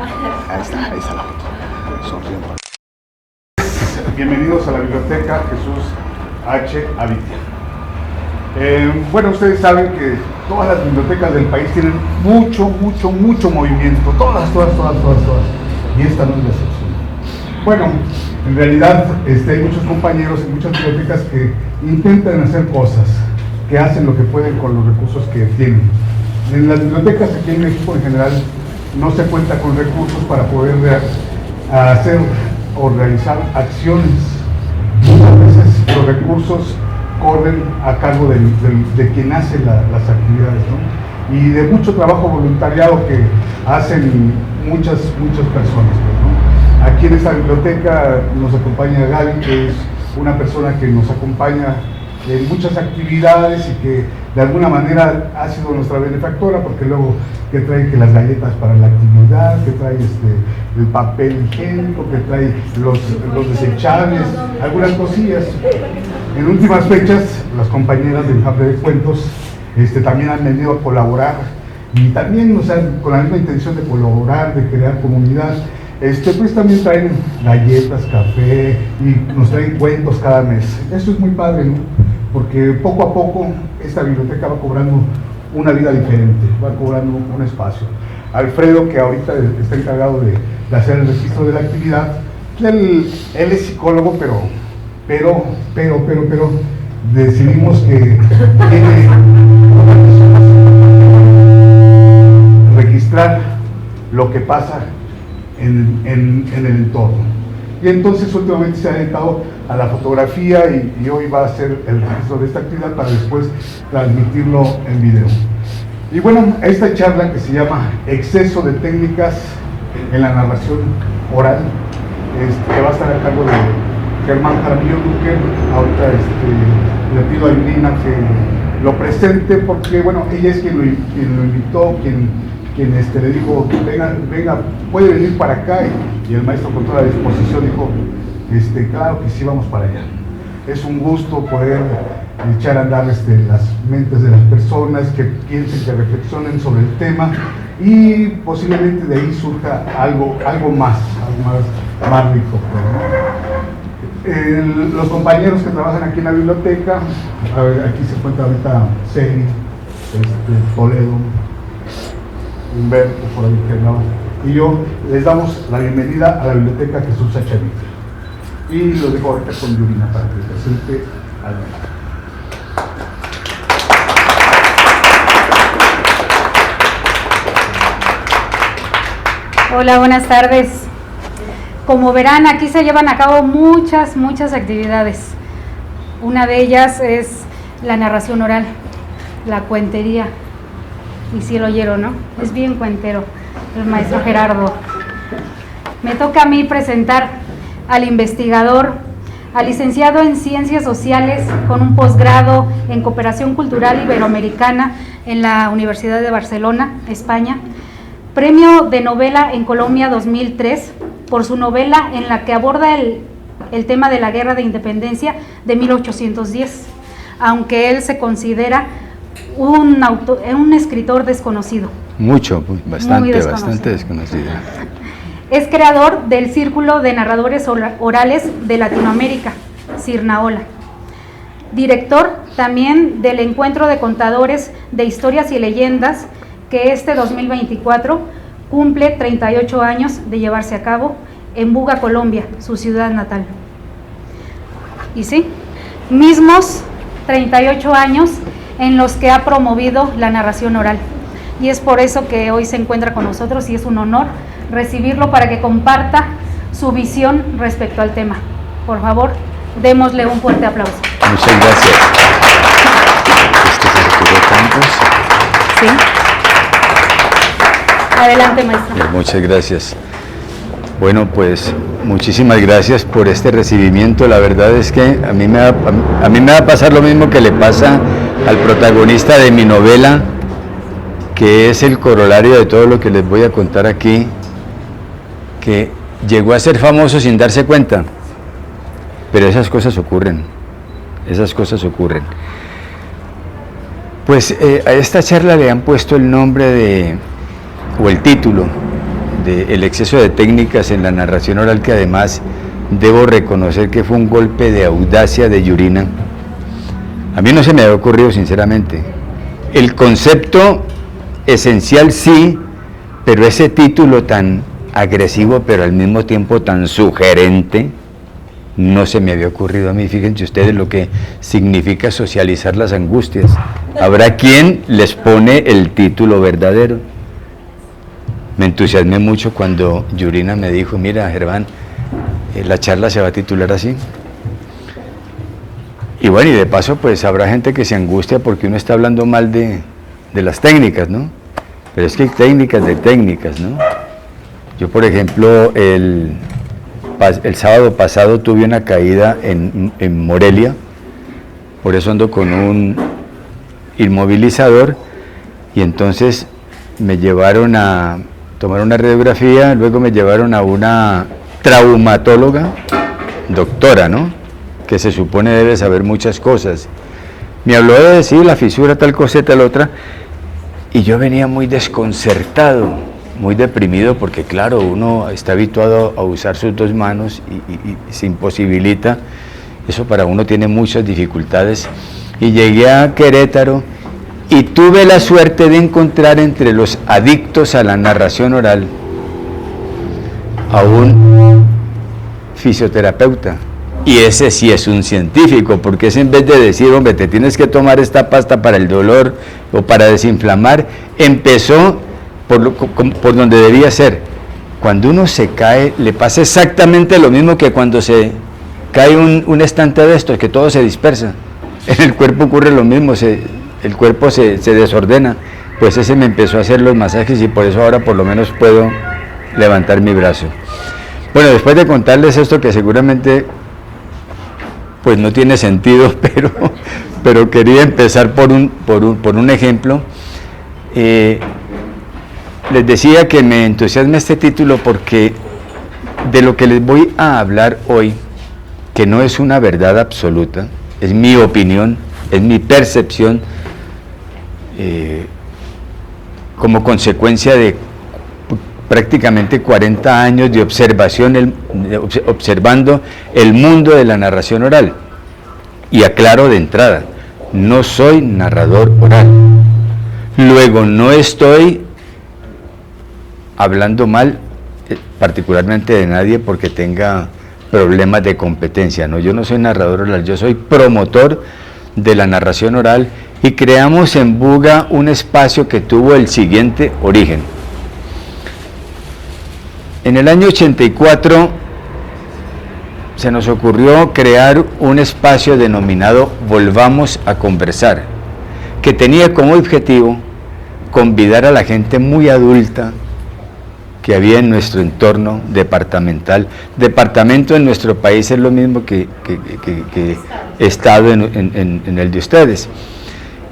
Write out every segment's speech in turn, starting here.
Ahí está la foto. Sonriendo. Bienvenidos a la Biblioteca Jesús H. Avitia. Bueno, ustedes saben que todas las bibliotecas del país tienen mucho movimiento. Todas. Y esta no es la excepción. Bueno, en realidad hay muchos compañeros en muchas bibliotecas que intentan hacer cosas, que hacen lo que pueden con los recursos que tienen. En las bibliotecas aquí en México en general no se cuenta con recursos para poder hacer o realizar acciones. Muchas veces los recursos corren a cargo de quien hace las actividades, ¿no? Y de mucho trabajo voluntariado que hacen muchas personas, ¿no? Aquí en esta biblioteca nos acompaña Gaby, que es una persona que nos acompaña en muchas actividades y que de alguna manera ha sido nuestra benefactora, porque luego que trae que las galletas para la actividad, que trae el papel higiénico, que trae los desechables, algunas cosillas. En últimas fechas, las compañeras del Enjambre de Cuentos también han venido a colaborar y también, o sea, con la misma intención de colaborar, de crear comunidad. Pues también traen galletas, café y nos traen cuentos cada mes. Esto es muy padre, ¿no? Porque poco a poco esta biblioteca va cobrando una vida diferente, va cobrando un espacio. Alfredo, que ahorita está encargado de hacer el registro de la actividad, él es psicólogo, pero decidimos que tiene registrar lo que pasa en el entorno. Y entonces últimamente se ha dedicado a la fotografía y hoy va a hacer el registro de esta actividad para después transmitirlo en video. Y bueno, esta charla que se llama Exceso de técnicas en la narración oral, que va a estar a cargo de Germán Jaramillo Duque. Ahorita le pido a Irina que lo presente porque bueno, ella es quien lo invitó, quien le dijo, venga, puede venir para acá, y el maestro con toda la disposición dijo, claro que sí, vamos para allá. Es un gusto poder echar a andar las mentes de las personas, que piensen, que reflexionen sobre el tema, y posiblemente de ahí surja algo más rico, ¿no? Los compañeros que trabajan aquí en la biblioteca, aquí se encuentra ahorita Ceni, Toledo, Humberto, por ahí que no, y yo les damos la bienvenida a la Biblioteca Jesús H. Avitia. Y lo dejo ahorita con Yurina para que presente al Hola, buenas tardes. Como verán, aquí se llevan a cabo muchas actividades. Una de ellas es la narración oral, la cuentería. Y sí lo oyeron, ¿no? Es bien cuentero el maestro Gerardo. Me toca a mí presentar al investigador, al licenciado en Ciencias Sociales con un posgrado en Cooperación Cultural Iberoamericana en la Universidad de Barcelona, España. Premio de novela en Colombia 2003 por su novela en la que aborda el tema de la Guerra de Independencia de 1810, aunque él se considera un escritor desconocido. Bastante desconocido. Es creador del Círculo de Narradores Orales de Latinoamérica, Cirnaola. Director también del Encuentro de Contadores de Historias y Leyendas, que 2024 cumple 38 años de llevarse a cabo en Buga, Colombia, su ciudad natal. Y sí, mismos 38 años en los que ha promovido la narración oral. Y es por eso que hoy se encuentra con nosotros y es un honor recibirlo para que comparta su visión respecto al tema. Por favor, démosle un fuerte aplauso. Muchas gracias. Sí. Adelante, maestro. Muchas gracias. Bueno, pues muchísimas gracias por este recibimiento. La verdad es que a mí me va a pasar lo mismo que le pasa al protagonista de mi novela, que es el corolario de todo lo que les voy a contar aquí, que llegó a ser famoso sin darse cuenta, pero esas cosas ocurren. Pues a esta charla le han puesto el nombre o el título el exceso de técnicas en la narración oral, que además debo reconocer que fue un golpe de audacia de Yurina. A mí no se me había ocurrido, sinceramente. El concepto esencial sí, pero ese título tan agresivo, pero al mismo tiempo tan sugerente, no se me había ocurrido a mí. Fíjense ustedes lo que significa socializar las angustias. Habrá quien les pone el título verdadero. Me entusiasmé mucho cuando Yurina me dijo: mira, Germán, la charla se va a titular así. Y bueno, y de paso, pues habrá gente que se angustia porque uno está hablando mal de las técnicas, ¿no? Pero es que hay técnicas de técnicas, ¿no? Yo, por ejemplo, el sábado pasado tuve una caída en Morelia, por eso ando con un inmovilizador, y entonces me llevaron a tomar una radiografía, luego me llevaron a una traumatóloga, doctora, ¿no?, que se supone debe saber muchas cosas. Me habló de decir la fisura, tal cosa, tal otra, y yo venía muy desconcertado, muy deprimido, porque claro, uno está habituado a usar sus dos manos y se imposibilita. Eso para uno tiene muchas dificultades. Y llegué a Querétaro y tuve la suerte de encontrar entre los adictos a la narración oral a un fisioterapeuta. Y ese sí es un científico, porque es, en vez de decir, hombre, te tienes que tomar esta pasta para el dolor o para desinflamar, empezó por donde debía ser. Cuando uno se cae, le pasa exactamente lo mismo que cuando se cae un estante de estos, que todo se dispersa. En el cuerpo ocurre lo mismo, el cuerpo se desordena. Pues ese me empezó a hacer los masajes y por eso ahora por lo menos puedo levantar mi brazo. Bueno, después de contarles esto, que seguramente pues no tiene sentido, pero quería empezar por un ejemplo. Les decía que me entusiasma este título porque de lo que les voy a hablar hoy, que no es una verdad absoluta, es mi opinión, es mi percepción, como consecuencia de prácticamente 40 años de observación, observando el mundo de la narración oral. Y aclaro de entrada, no soy narrador oral. Luego, no estoy hablando mal particularmente de nadie porque tenga problemas de competencia. No, yo no soy narrador oral, yo soy promotor de la narración oral, y creamos en Buga un espacio que tuvo el siguiente origen. En el año 84 se nos ocurrió crear un espacio denominado Volvamos a Conversar, que tenía como objetivo convidar a la gente muy adulta que había en nuestro entorno departamental. Departamento en nuestro país es lo mismo que estado en el de ustedes.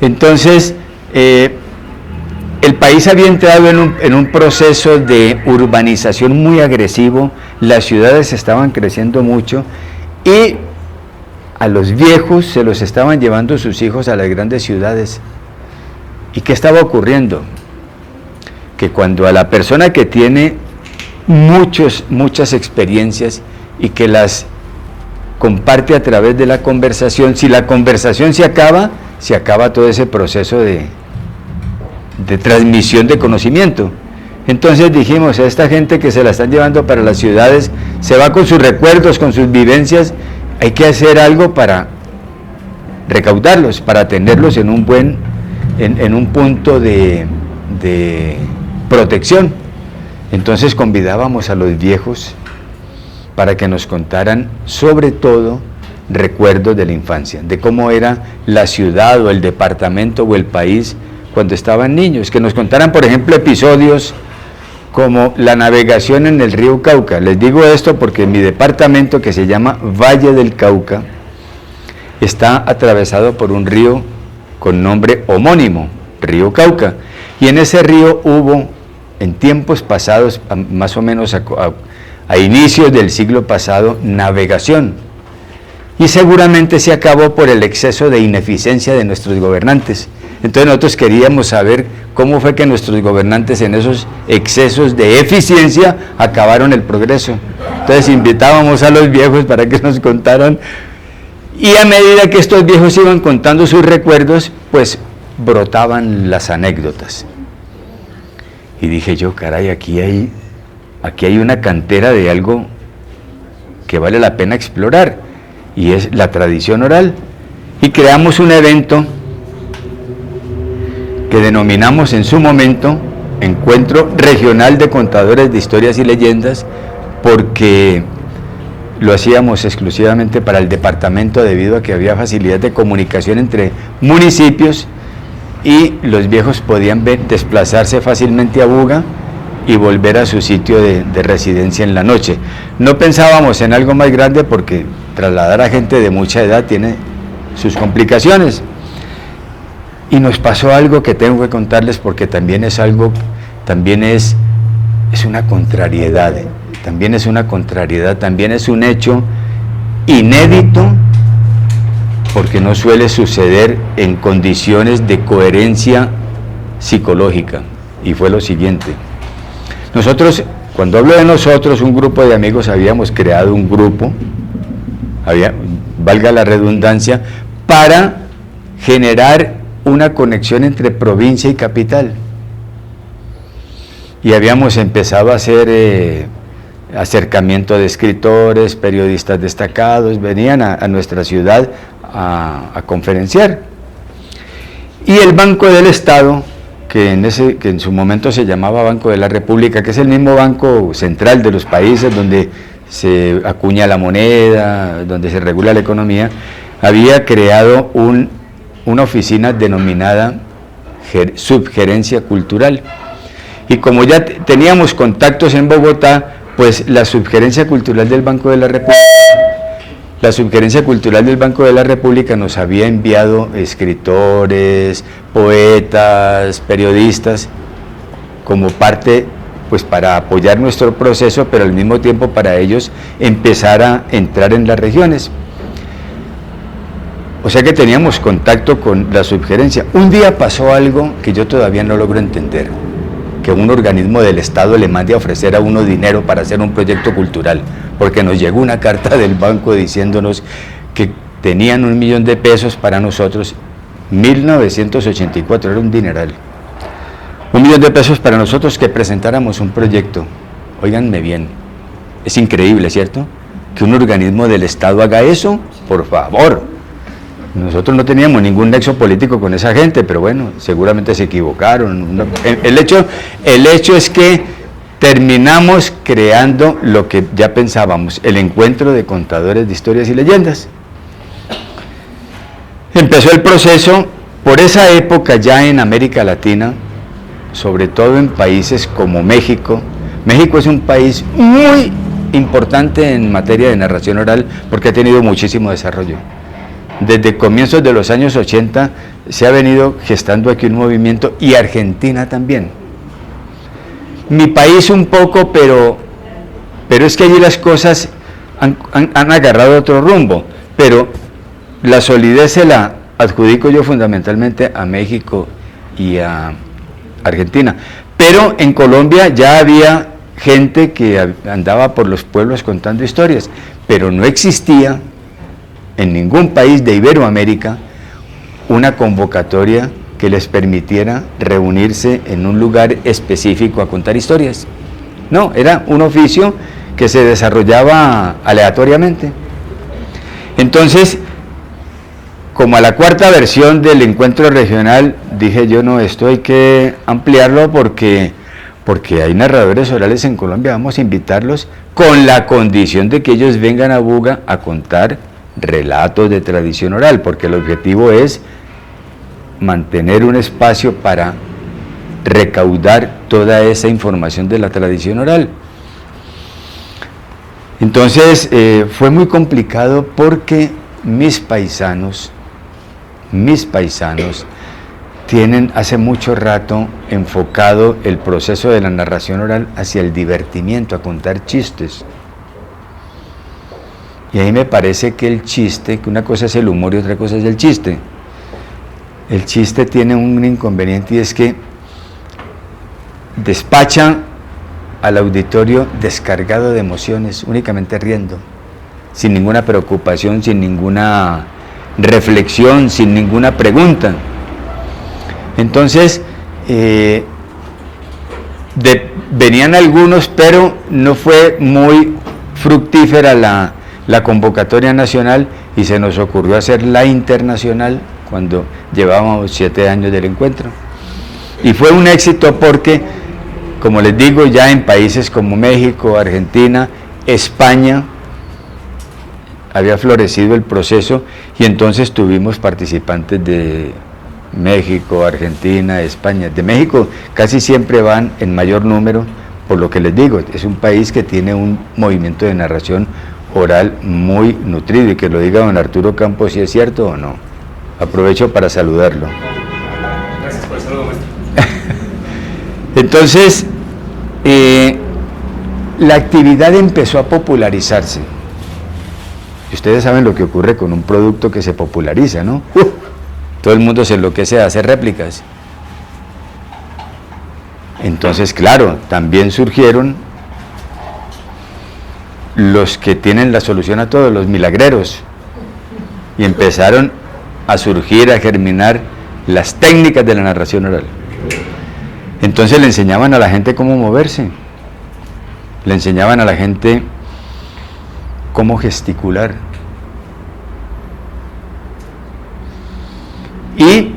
Entonces, el país había entrado en un proceso de urbanización muy agresivo, las ciudades estaban creciendo mucho y a los viejos se los estaban llevando sus hijos a las grandes ciudades. ¿Y qué estaba ocurriendo? Que cuando a la persona que tiene muchas experiencias y que las comparte a través de la conversación, si la conversación se acaba todo ese proceso de transmisión de conocimiento. Entonces dijimos, a esta gente que se la están llevando para las ciudades, se va con sus recuerdos, con sus vivencias, hay que hacer algo para recaudarlos, para tenerlos en un punto de protección. Entonces convidábamos a los viejos para que nos contaran sobre todo recuerdos de la infancia, de cómo era la ciudad o el departamento o el país cuando estaban niños, que nos contaran, por ejemplo, episodios como la navegación en el río Cauca. Les digo esto porque mi departamento, que se llama Valle del Cauca, está atravesado por un río con nombre homónimo, río Cauca, y en ese río hubo, en tiempos pasados, más o menos a inicios del siglo pasado, navegación, y seguramente se acabó por el exceso de ineficiencia de nuestros gobernantes. Entonces nosotros queríamos saber cómo fue que nuestros gobernantes en esos excesos de eficiencia acabaron el progreso. Entonces invitábamos a los viejos para que nos contaran, y a medida que estos viejos iban contando sus recuerdos, pues brotaban las anécdotas. Y dije yo, caray, aquí hay una cantera de algo que vale la pena explorar, y es la tradición oral. Y creamos un evento que denominamos en su momento Encuentro Regional de Contadores de Historias y Leyendas, porque lo hacíamos exclusivamente para el departamento debido a que había facilidad de comunicación entre municipios y los viejos podían desplazarse fácilmente a Buga y volver a su sitio de residencia en la noche. No pensábamos en algo más grande porque trasladar a gente de mucha edad tiene sus complicaciones. Y nos pasó algo que tengo que contarles porque también es algo, también es una contrariedad, también es un hecho inédito, porque no suele suceder en condiciones de coherencia psicológica, y fue lo siguiente. Nosotros, cuando hablo de nosotros, un grupo de amigos habíamos creado un grupo, valga la redundancia, para generar una conexión entre provincia y capital. Y habíamos empezado a hacer acercamiento de escritores, periodistas destacados, venían a nuestra ciudad a conferenciar. Y el Banco del Estado, que en su momento se llamaba Banco de la República, que es el mismo banco central de los países donde se acuña la moneda, donde se regula la economía, había creado una oficina denominada Subgerencia Cultural. Y como ya teníamos contactos en Bogotá, pues la Subgerencia Cultural del Banco de la República nos había enviado escritores, poetas, periodistas, como parte, pues para apoyar nuestro proceso, pero al mismo tiempo para ellos empezar a entrar en las regiones. O sea que teníamos contacto con la subgerencia. Un día pasó algo que yo todavía no logro entender, que un organismo del Estado le mande a ofrecer a uno dinero para hacer un proyecto cultural, porque nos llegó una carta del banco diciéndonos que tenían 1 millón de pesos para nosotros, 1984, era un dineral, 1 millón de pesos para nosotros que presentáramos un proyecto. Óiganme bien, es increíble, ¿cierto? Que un organismo del Estado haga eso, por favor. Nosotros no teníamos ningún nexo político con esa gente, pero bueno, seguramente se equivocaron. El hecho es que terminamos creando lo que ya pensábamos, el Encuentro de Contadores de Historias y Leyendas. Empezó el proceso. Por esa época ya en América Latina, sobre todo en países como México. México es un país muy importante en materia de narración oral porque ha tenido muchísimo desarrollo. Desde comienzos de los años 80 se ha venido gestando aquí un movimiento, y Argentina también. Mi país un poco, pero es que allí las cosas han agarrado otro rumbo, pero la solidez se la adjudico yo fundamentalmente a México y a Argentina. Pero en Colombia ya había gente que andaba por los pueblos contando historias, pero no existía en ningún país de Iberoamérica una convocatoria que les permitiera reunirse en un lugar específico a contar historias. No, era un oficio que se desarrollaba aleatoriamente. Entonces, como a la cuarta versión del encuentro regional, dije yo, no, esto hay que ampliarlo porque hay narradores orales en Colombia, vamos a invitarlos con la condición de que ellos vengan a Buga a contar relatos de tradición oral, porque el objetivo es mantener un espacio para recaudar toda esa información de la tradición oral. Entonces fue muy complicado porque mis paisanos tienen hace mucho rato enfocado el proceso de la narración oral hacia el divertimiento, a contar chistes. Y ahí me parece que el chiste, que una cosa es el humor y otra cosa es el chiste. El chiste tiene un inconveniente, y es que despacha al auditorio descargado de emociones, únicamente riendo, sin ninguna preocupación, sin ninguna reflexión, sin ninguna pregunta. Entonces, venían algunos, pero no fue muy fructífera la convocatoria nacional y se nos ocurrió hacer la internacional cuando llevábamos 7 años del encuentro. Y fue un éxito porque, como les digo, ya en países como México, Argentina, España, había florecido el proceso y entonces tuvimos participantes de México, Argentina, España. De México casi siempre van en mayor número, por lo que les digo, es un país que tiene un movimiento de narración oral muy nutrido, y que lo diga don Arturo Campos si es cierto o no. Aprovecho para saludarlo. Gracias por el saludo, maestro. Entonces, la actividad empezó a popularizarse. Y ustedes saben lo que ocurre con un producto que se populariza, ¿no? Todo el mundo se enloquece a hacer réplicas. Entonces, claro, también surgieron los que tienen la solución a todo, los milagreros. Y empezaron a surgir, a germinar las técnicas de la narración oral. Entonces le enseñaban a la gente cómo moverse, le enseñaban a la gente cómo gesticular. Y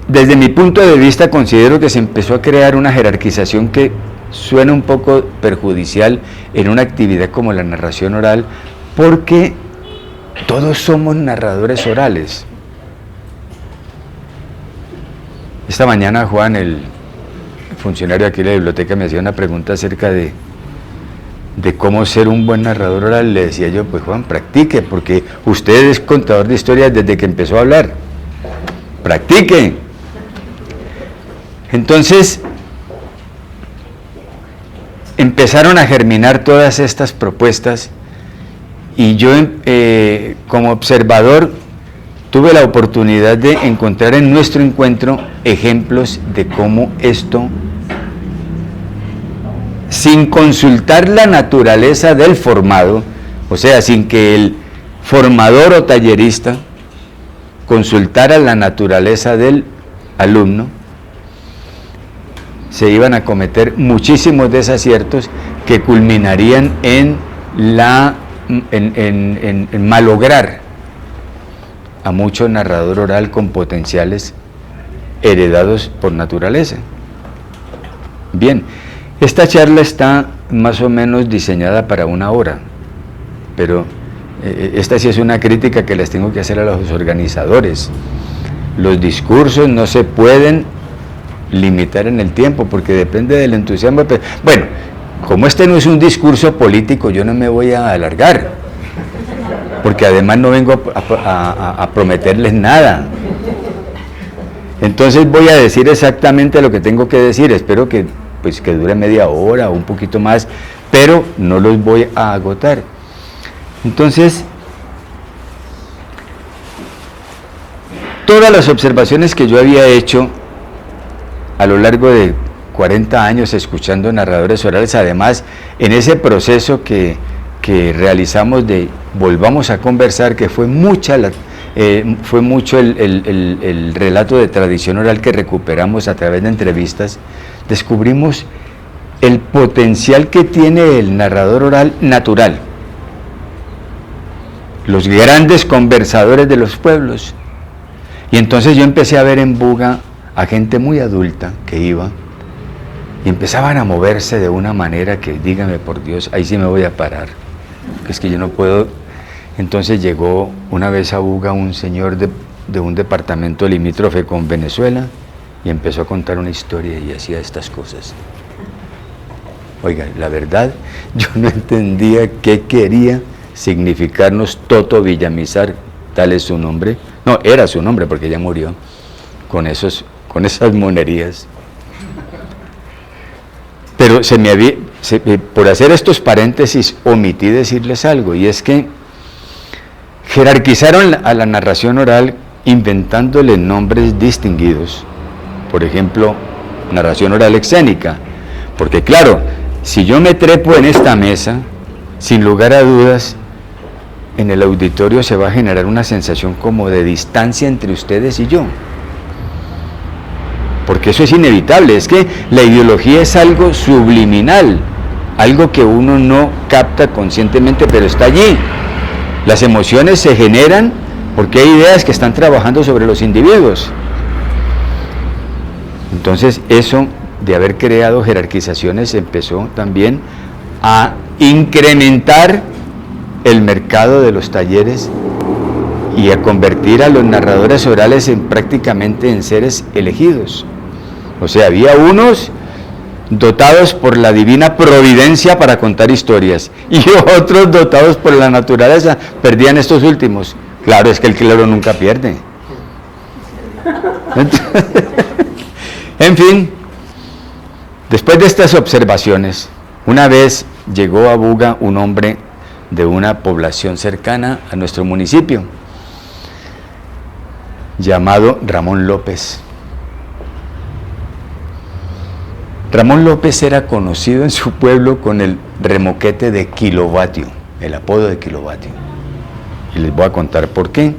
desde mi punto de vista considero que se empezó a crear una jerarquización que suena un poco perjudicial en una actividad como la narración oral, porque todos somos narradores orales. Esta mañana Juan, el funcionario aquí de la biblioteca, me hacía una pregunta acerca de cómo ser un buen narrador oral. Le decía yo, pues Juan, practique, porque usted es contador de historias desde que empezó a hablar. Practique. Entonces, empezaron a germinar todas estas propuestas y yo, como observador, tuve la oportunidad de encontrar en nuestro encuentro ejemplos de cómo esto, sin consultar la naturaleza del formado, o sea, sin que el formador o tallerista consultara la naturaleza del alumno, se iban a cometer muchísimos desaciertos que culminarían en malograr a mucho narrador oral con potenciales heredados por naturaleza. Bien, esta charla está más o menos diseñada para 1 hora, pero esta sí es una crítica que les tengo que hacer a los organizadores. Los discursos no se pueden limitar en el tiempo, porque depende del entusiasmo. Bueno, como este no es un discurso político, yo no me voy a alargar, porque además no vengo a prometerles nada. Entonces voy a decir exactamente lo que tengo que decir. Espero que dure media hora o un poquito más, pero no los voy a agotar. Entonces, todas las observaciones que yo había hecho a lo largo de 40 años escuchando narradores orales, además en ese proceso que realizamos de Volvamos a Conversar, que fue mucho el relato de tradición oral que recuperamos a través de entrevistas, descubrimos el potencial que tiene el narrador oral natural, los grandes conversadores de los pueblos. Y entonces yo empecé a ver en Buga a gente muy adulta que iba y empezaban a moverse de una manera que, dígame por Dios, ahí sí me voy a parar, es que yo no puedo. Entonces llegó una vez a Buga un señor de un departamento limítrofe con Venezuela y empezó a contar una historia y hacía estas cosas. Oiga, la verdad, yo no entendía qué quería significarnos Toto Villamizar, tal es su nombre. No, era su nombre porque ya murió, con esas monerías. Pero por hacer estos paréntesis, omití decirles algo, y es que jerarquizaron a la narración oral inventándole nombres distinguidos. Por ejemplo, narración oral escénica. Porque claro, si yo me trepo en esta mesa, sin lugar a dudas, en el auditorio se va a generar una sensación como de distancia entre ustedes y yo. Porque eso es inevitable, es que la ideología es algo subliminal, algo que uno no capta conscientemente, pero está allí. Las emociones se generan porque hay ideas que están trabajando sobre los individuos. Entonces eso de haber creado jerarquizaciones empezó también a incrementar el mercado de los talleres y a convertir a los narradores orales prácticamente en seres elegidos. O sea, había unos dotados por la divina providencia para contar historias y otros dotados por la naturaleza. Perdían estos últimos. Claro, es que el clero nunca pierde. En fin, después de estas observaciones, una vez llegó a Buga un hombre de una población cercana a nuestro municipio, llamado Ramón López. Ramón López era conocido en su pueblo con el remoquete de kilovatio, el apodo de kilovatio. Y les voy a contar por qué.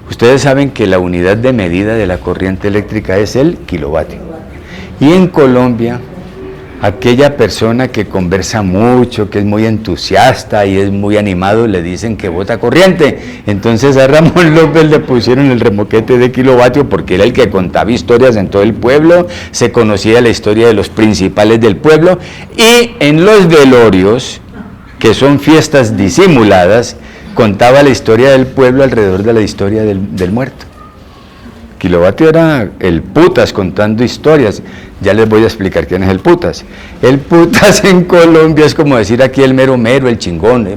Ustedes saben que la unidad de medida de la corriente eléctrica es el kilovatio. Y en Colombia, aquella persona que conversa mucho, que es muy entusiasta y es muy animado, le dicen que bota corriente. Entonces a Ramón López le pusieron el remoquete de kilovatio porque era el que contaba historias en todo el pueblo, se conocía la historia de los principales del pueblo, y en los velorios, que son fiestas disimuladas, contaba la historia del pueblo alrededor de la historia del muerto. Kilovatio era el putas contando historias. Ya les voy a explicar quién es el putas. El putas en Colombia es como decir aquí el mero mero, el chingón,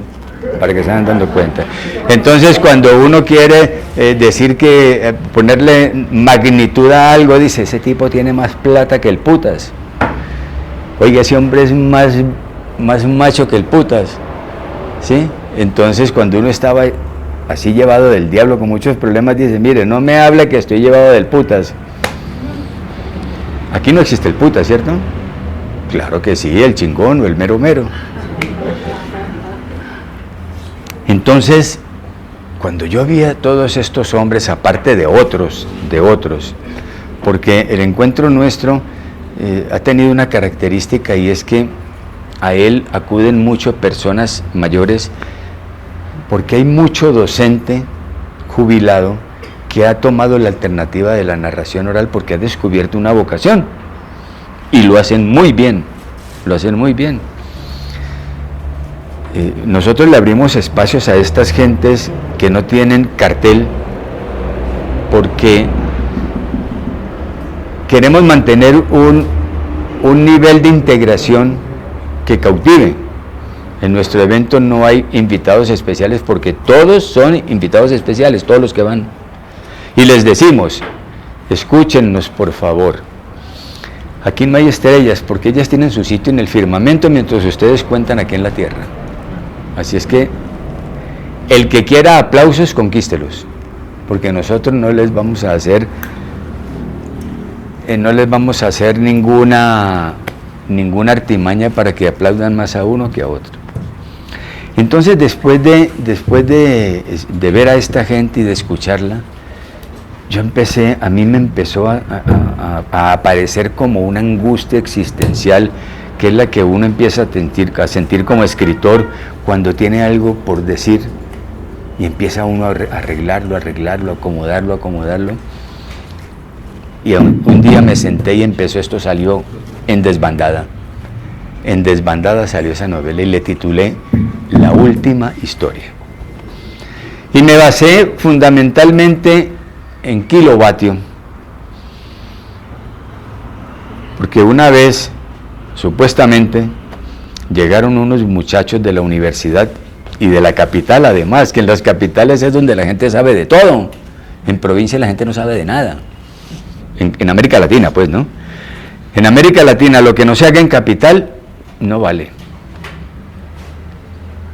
para que se vayan dando cuenta. Entonces cuando uno quiere decir que ponerle magnitud a algo, dice, ese tipo tiene más plata que el putas. Oiga, ese hombre es más macho que el putas, ¿sí? Entonces cuando uno estaba así llevado del diablo con muchos problemas, dice, mire, no me hable que estoy llevado del putas. Aquí no existe el putas, ¿cierto? Claro que sí, el chingón o el mero mero. Entonces, cuando yo vi a todos estos hombres, aparte de otros, porque el encuentro nuestro ha tenido una característica, y es que a él acuden mucho personas mayores, porque hay mucho docente jubilado que ha tomado la alternativa de la narración oral porque ha descubierto una vocación y lo hacen muy bien, nosotros le abrimos espacios a estas gentes que no tienen cartel porque queremos mantener un nivel de integración que cautive. En nuestro evento no hay invitados especiales porque todos son invitados especiales, todos los que van. Y les decimos, escúchennos por favor. Aquí no hay estrellas porque ellas tienen su sitio en el firmamento mientras ustedes cuentan aquí en la tierra. Así es que el que quiera aplausos, conquístelos, porque nosotros no les vamos a hacer ninguna artimaña para que aplaudan más a uno que a otro. Entonces, después de ver a esta gente y de escucharla, a mí me empezó a aparecer como una angustia existencial, que es la que uno empieza a sentir como escritor cuando tiene algo por decir y empieza uno a arreglarlo, acomodarlo. Y un día me senté y esto salió en Desbandada. En Desbandada salió esa novela y le titulé La última historia. Y me basé fundamentalmente en kilovatio, porque una vez, supuestamente, llegaron unos muchachos de la universidad y de la capital, además, que en las capitales es donde la gente sabe de todo. En provincia la gente no sabe de nada. En América Latina, pues, ¿no? En América Latina lo que no se haga en capital no vale.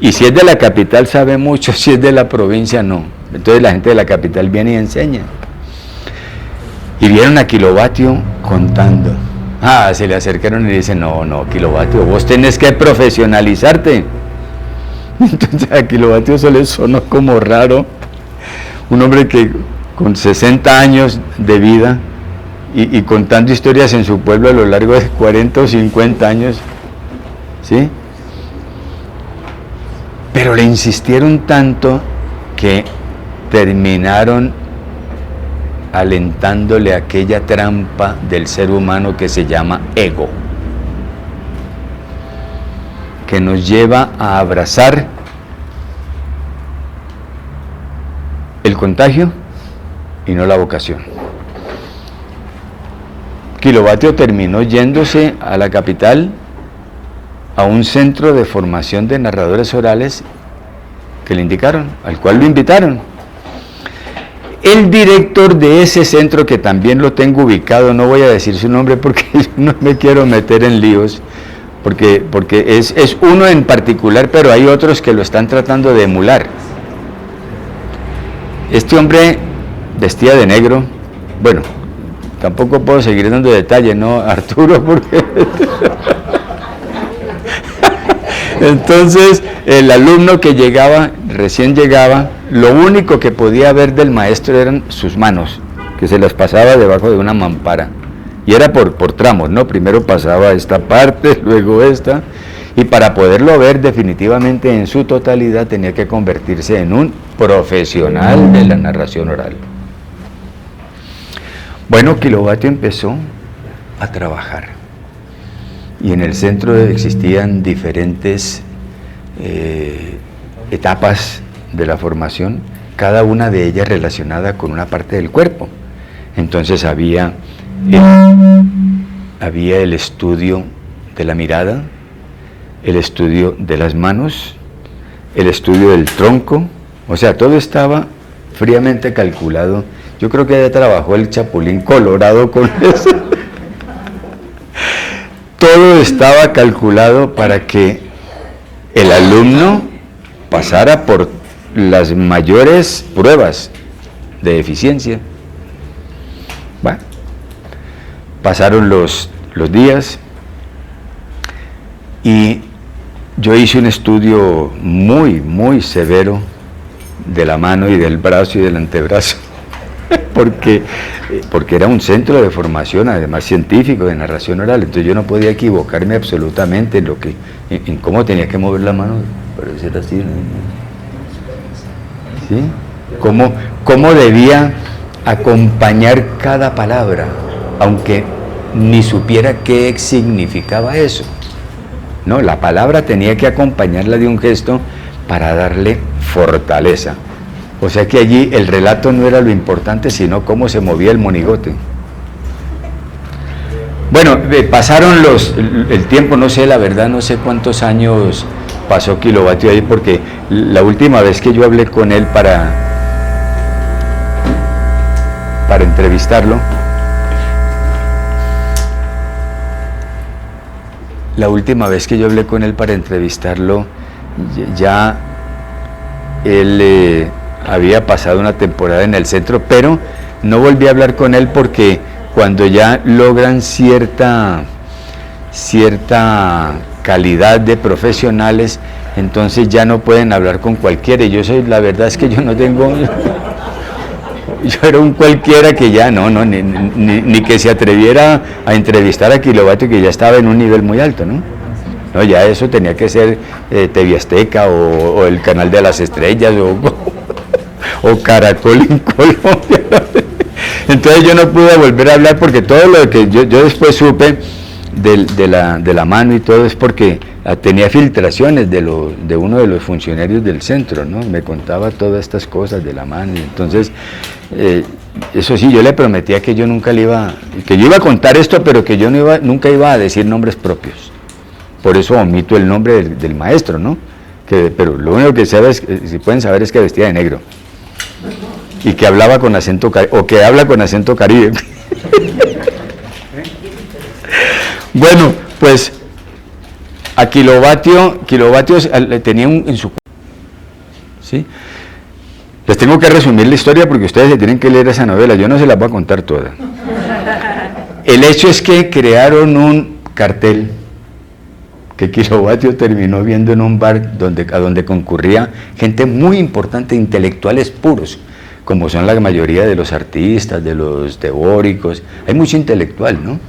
Y si es de la capital sabe mucho, si es de la provincia no. Entonces la gente de la capital viene y enseña. Y vieron a Kilovatio contando. Se le acercaron y le dicen, no, Kilovatio, vos tenés que profesionalizarte. Entonces a Kilovatio eso le sonó como raro. Un hombre que con 60 años de vida y contando historias en su pueblo a lo largo de 40 o 50 años, ¿sí? Pero le insistieron tanto que terminaron alentándole aquella trampa del ser humano que se llama ego, que nos lleva a abrazar el contagio y no la vocación. Kilovatio terminó yéndose a la capital, a un centro de formación de narradores orales que le indicaron, al cual lo invitaron. El director de ese centro, que también lo tengo ubicado, no voy a decir su nombre porque yo no me quiero meter en líos, porque es uno en particular, pero hay otros que lo están tratando de emular. Este hombre vestía de negro. Bueno, tampoco puedo seguir dando detalles, ¿no, Arturo? Porque entonces el alumno que llegaba, recién llegaba, lo único que podía ver del maestro eran sus manos, que se las pasaba debajo de una mampara, y era por tramos, ¿no? Primero pasaba esta parte, luego esta, y para poderlo ver definitivamente en su totalidad tenía que convertirse en un profesional de la narración oral. Bueno, Kilovatio empezó a trabajar, y en el centro existían diferentes etapas de la formación, cada una de ellas relacionada con una parte del cuerpo. Entonces había el estudio de la mirada, el estudio de las manos, el estudio del tronco, o sea, todo estaba fríamente calculado. Yo creo que ya trabajó el Chapulín Colorado con eso. Todo estaba calculado para que el alumno pasara por las mayores pruebas de eficiencia. Bueno, pasaron los días y yo hice un estudio muy severo de la mano y del brazo y del antebrazo, porque era un centro de formación, además científico, de narración oral. Entonces yo no podía equivocarme absolutamente en cómo tenía que mover la mano, para ser así, ¿no? ¿Sí? Cómo debía acompañar cada palabra, aunque ni supiera qué significaba eso. No, la palabra tenía que acompañarla de un gesto para darle fortaleza. O sea que allí el relato no era lo importante, sino cómo se movía el monigote. Bueno, pasaron el tiempo, no sé, la verdad, no sé cuántos años pasó Kilovatio ahí, porque la última vez que yo hablé con él para entrevistarlo, ya él había pasado una temporada en el centro, pero no volví a hablar con él porque cuando ya logran cierta calidad de profesionales, entonces ya no pueden hablar con cualquiera. Y la verdad es que yo no tengo, yo era un cualquiera que ya ni que se atreviera a entrevistar a Kilovatio, que ya estaba en un nivel muy alto, ¿no? No, ya eso tenía que ser TV Azteca o el Canal de las Estrellas o Caracol en Colombia. Entonces yo no pude volver a hablar, porque todo lo que yo después supe de la mano y todo es porque tenía filtraciones de uno de los funcionarios del centro, ¿no? Me contaba todas estas cosas de la mano. Y entonces, eso sí, yo le prometía que yo nunca que yo iba a contar esto, pero que yo nunca iba a decir nombres propios. Por eso omito el nombre del maestro, ¿no? Pero lo único que si pueden saber es que vestía de negro y que hablaba con acento o que habla con acento caribe. Bueno, pues a Kilovatio tenía en su... ¿Sí? Les tengo que resumir la historia porque ustedes se tienen que leer esa novela, yo no se las voy a contar toda. El hecho es que crearon un cartel que Kilovatio terminó viendo en un bar a donde concurría gente muy importante, intelectuales puros, como son la mayoría de los artistas, de los teóricos. Hay mucho intelectual, ¿no?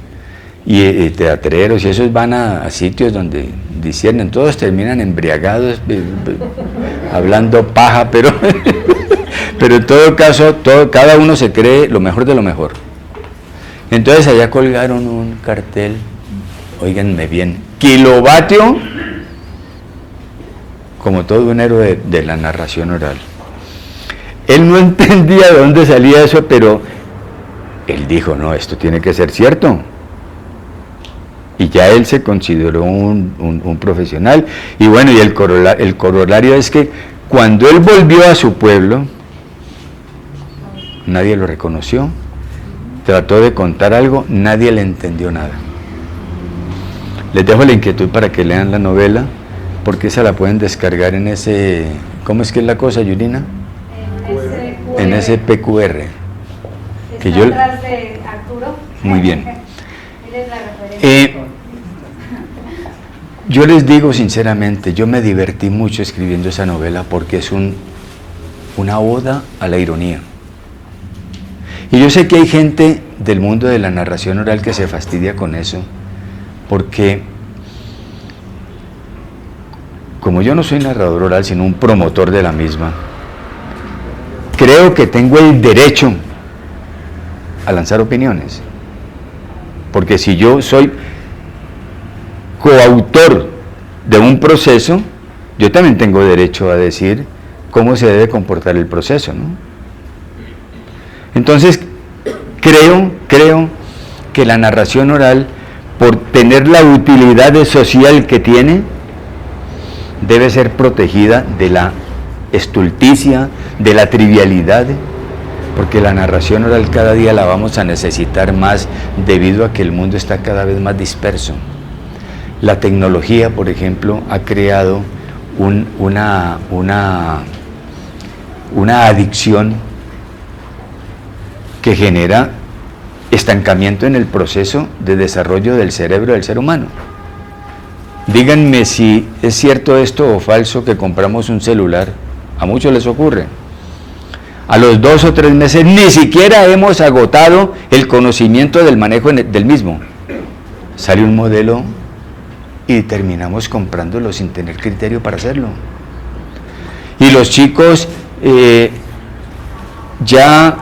Y teatreros, y esos van a sitios donde disciernen, todos terminan embriagados, hablando paja, pero en todo caso, cada uno se cree lo mejor de lo mejor. Entonces allá colgaron un cartel, óiganme bien, Kilovatio como todo un héroe de la narración oral. Él no entendía de dónde salía eso, pero él dijo, no, esto tiene que ser cierto. Y ya él se consideró un profesional. Y bueno, y el corolario es que cuando él volvió a su pueblo, nadie lo reconoció, trató de contar algo, nadie le entendió nada. Les dejo la inquietud para que lean la novela, porque esa la pueden descargar en ese, ¿cómo es que es la cosa, Yurina? En ese PQR. Que yo, atrás de Arturo. muy bien. Él es la referencia. Yo les digo sinceramente, yo me divertí mucho escribiendo esa novela porque es una oda a la ironía. Y yo sé que hay gente del mundo de la narración oral que se fastidia con eso, porque como yo no soy narrador oral, sino un promotor de la misma, creo que tengo el derecho a lanzar opiniones. Porque si yo soy coautor de un proceso, yo también tengo derecho a decir cómo se debe comportar el proceso, ¿no? Entonces, creo que la narración oral, por tener la utilidad social que tiene, debe ser protegida de la estulticia, de la trivialidad, porque la narración oral cada día la vamos a necesitar más debido a que el mundo está cada vez más disperso. La tecnología, por ejemplo, ha creado una adicción que genera estancamiento en el proceso de desarrollo del cerebro del ser humano. Díganme si es cierto esto o falso que compramos un celular. A muchos les ocurre. A los 2 o 3 meses ni siquiera hemos agotado el conocimiento del manejo del mismo. Sale un modelo y terminamos comprándolo sin tener criterio para hacerlo. Y los chicos ya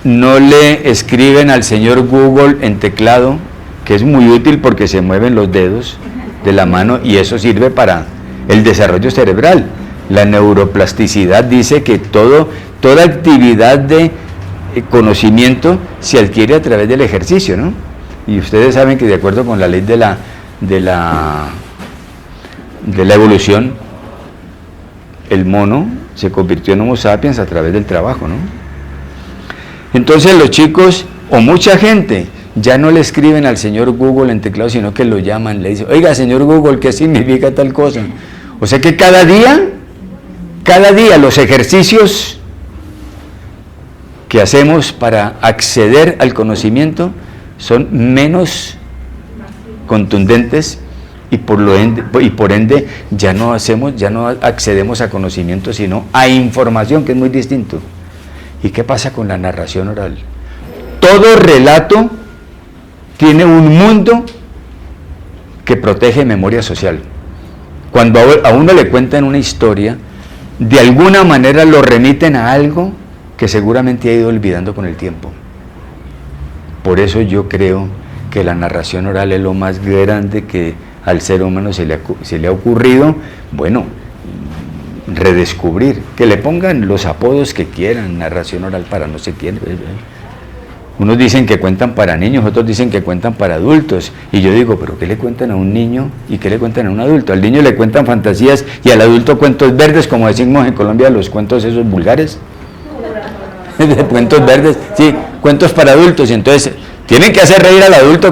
no le escriben al señor Google en teclado, que es muy útil porque se mueven los dedos de la mano y eso sirve para el desarrollo cerebral. La neuroplasticidad dice que toda actividad de conocimiento se adquiere a través del ejercicio, ¿no? Y ustedes saben que de acuerdo con la ley de la evolución, el mono se convirtió en Homo sapiens a través del trabajo, ¿no? Entonces los chicos, o mucha gente, ya no le escriben al señor Google en teclado, sino que lo llaman, le dicen, oiga, señor Google, ¿qué significa tal cosa? O sea que cada día los ejercicios que hacemos para acceder al conocimiento son menos contundentes y por ende ya no accedemos a conocimiento, sino a información, que es muy distinto. ¿Y qué pasa con la narración oral? Todo relato tiene un mundo que protege memoria social. Cuando a uno le cuentan una historia, de alguna manera lo remiten a algo que seguramente ha ido olvidando con el tiempo. Por eso yo creo que la narración oral es lo más grande que al ser humano se le ha ocurrido, bueno, redescubrir, que le pongan los apodos que quieran, narración oral para no sé quién. Unos dicen que cuentan para niños, otros dicen que cuentan para adultos, y yo digo, pero ¿qué le cuentan a un niño y qué le cuentan a un adulto? Al niño le cuentan fantasías y al adulto cuentos verdes, como decimos en Colombia, los cuentos esos vulgares. Cuentos verdes, sí, cuentos para adultos, y entonces tienen que hacer reír al adulto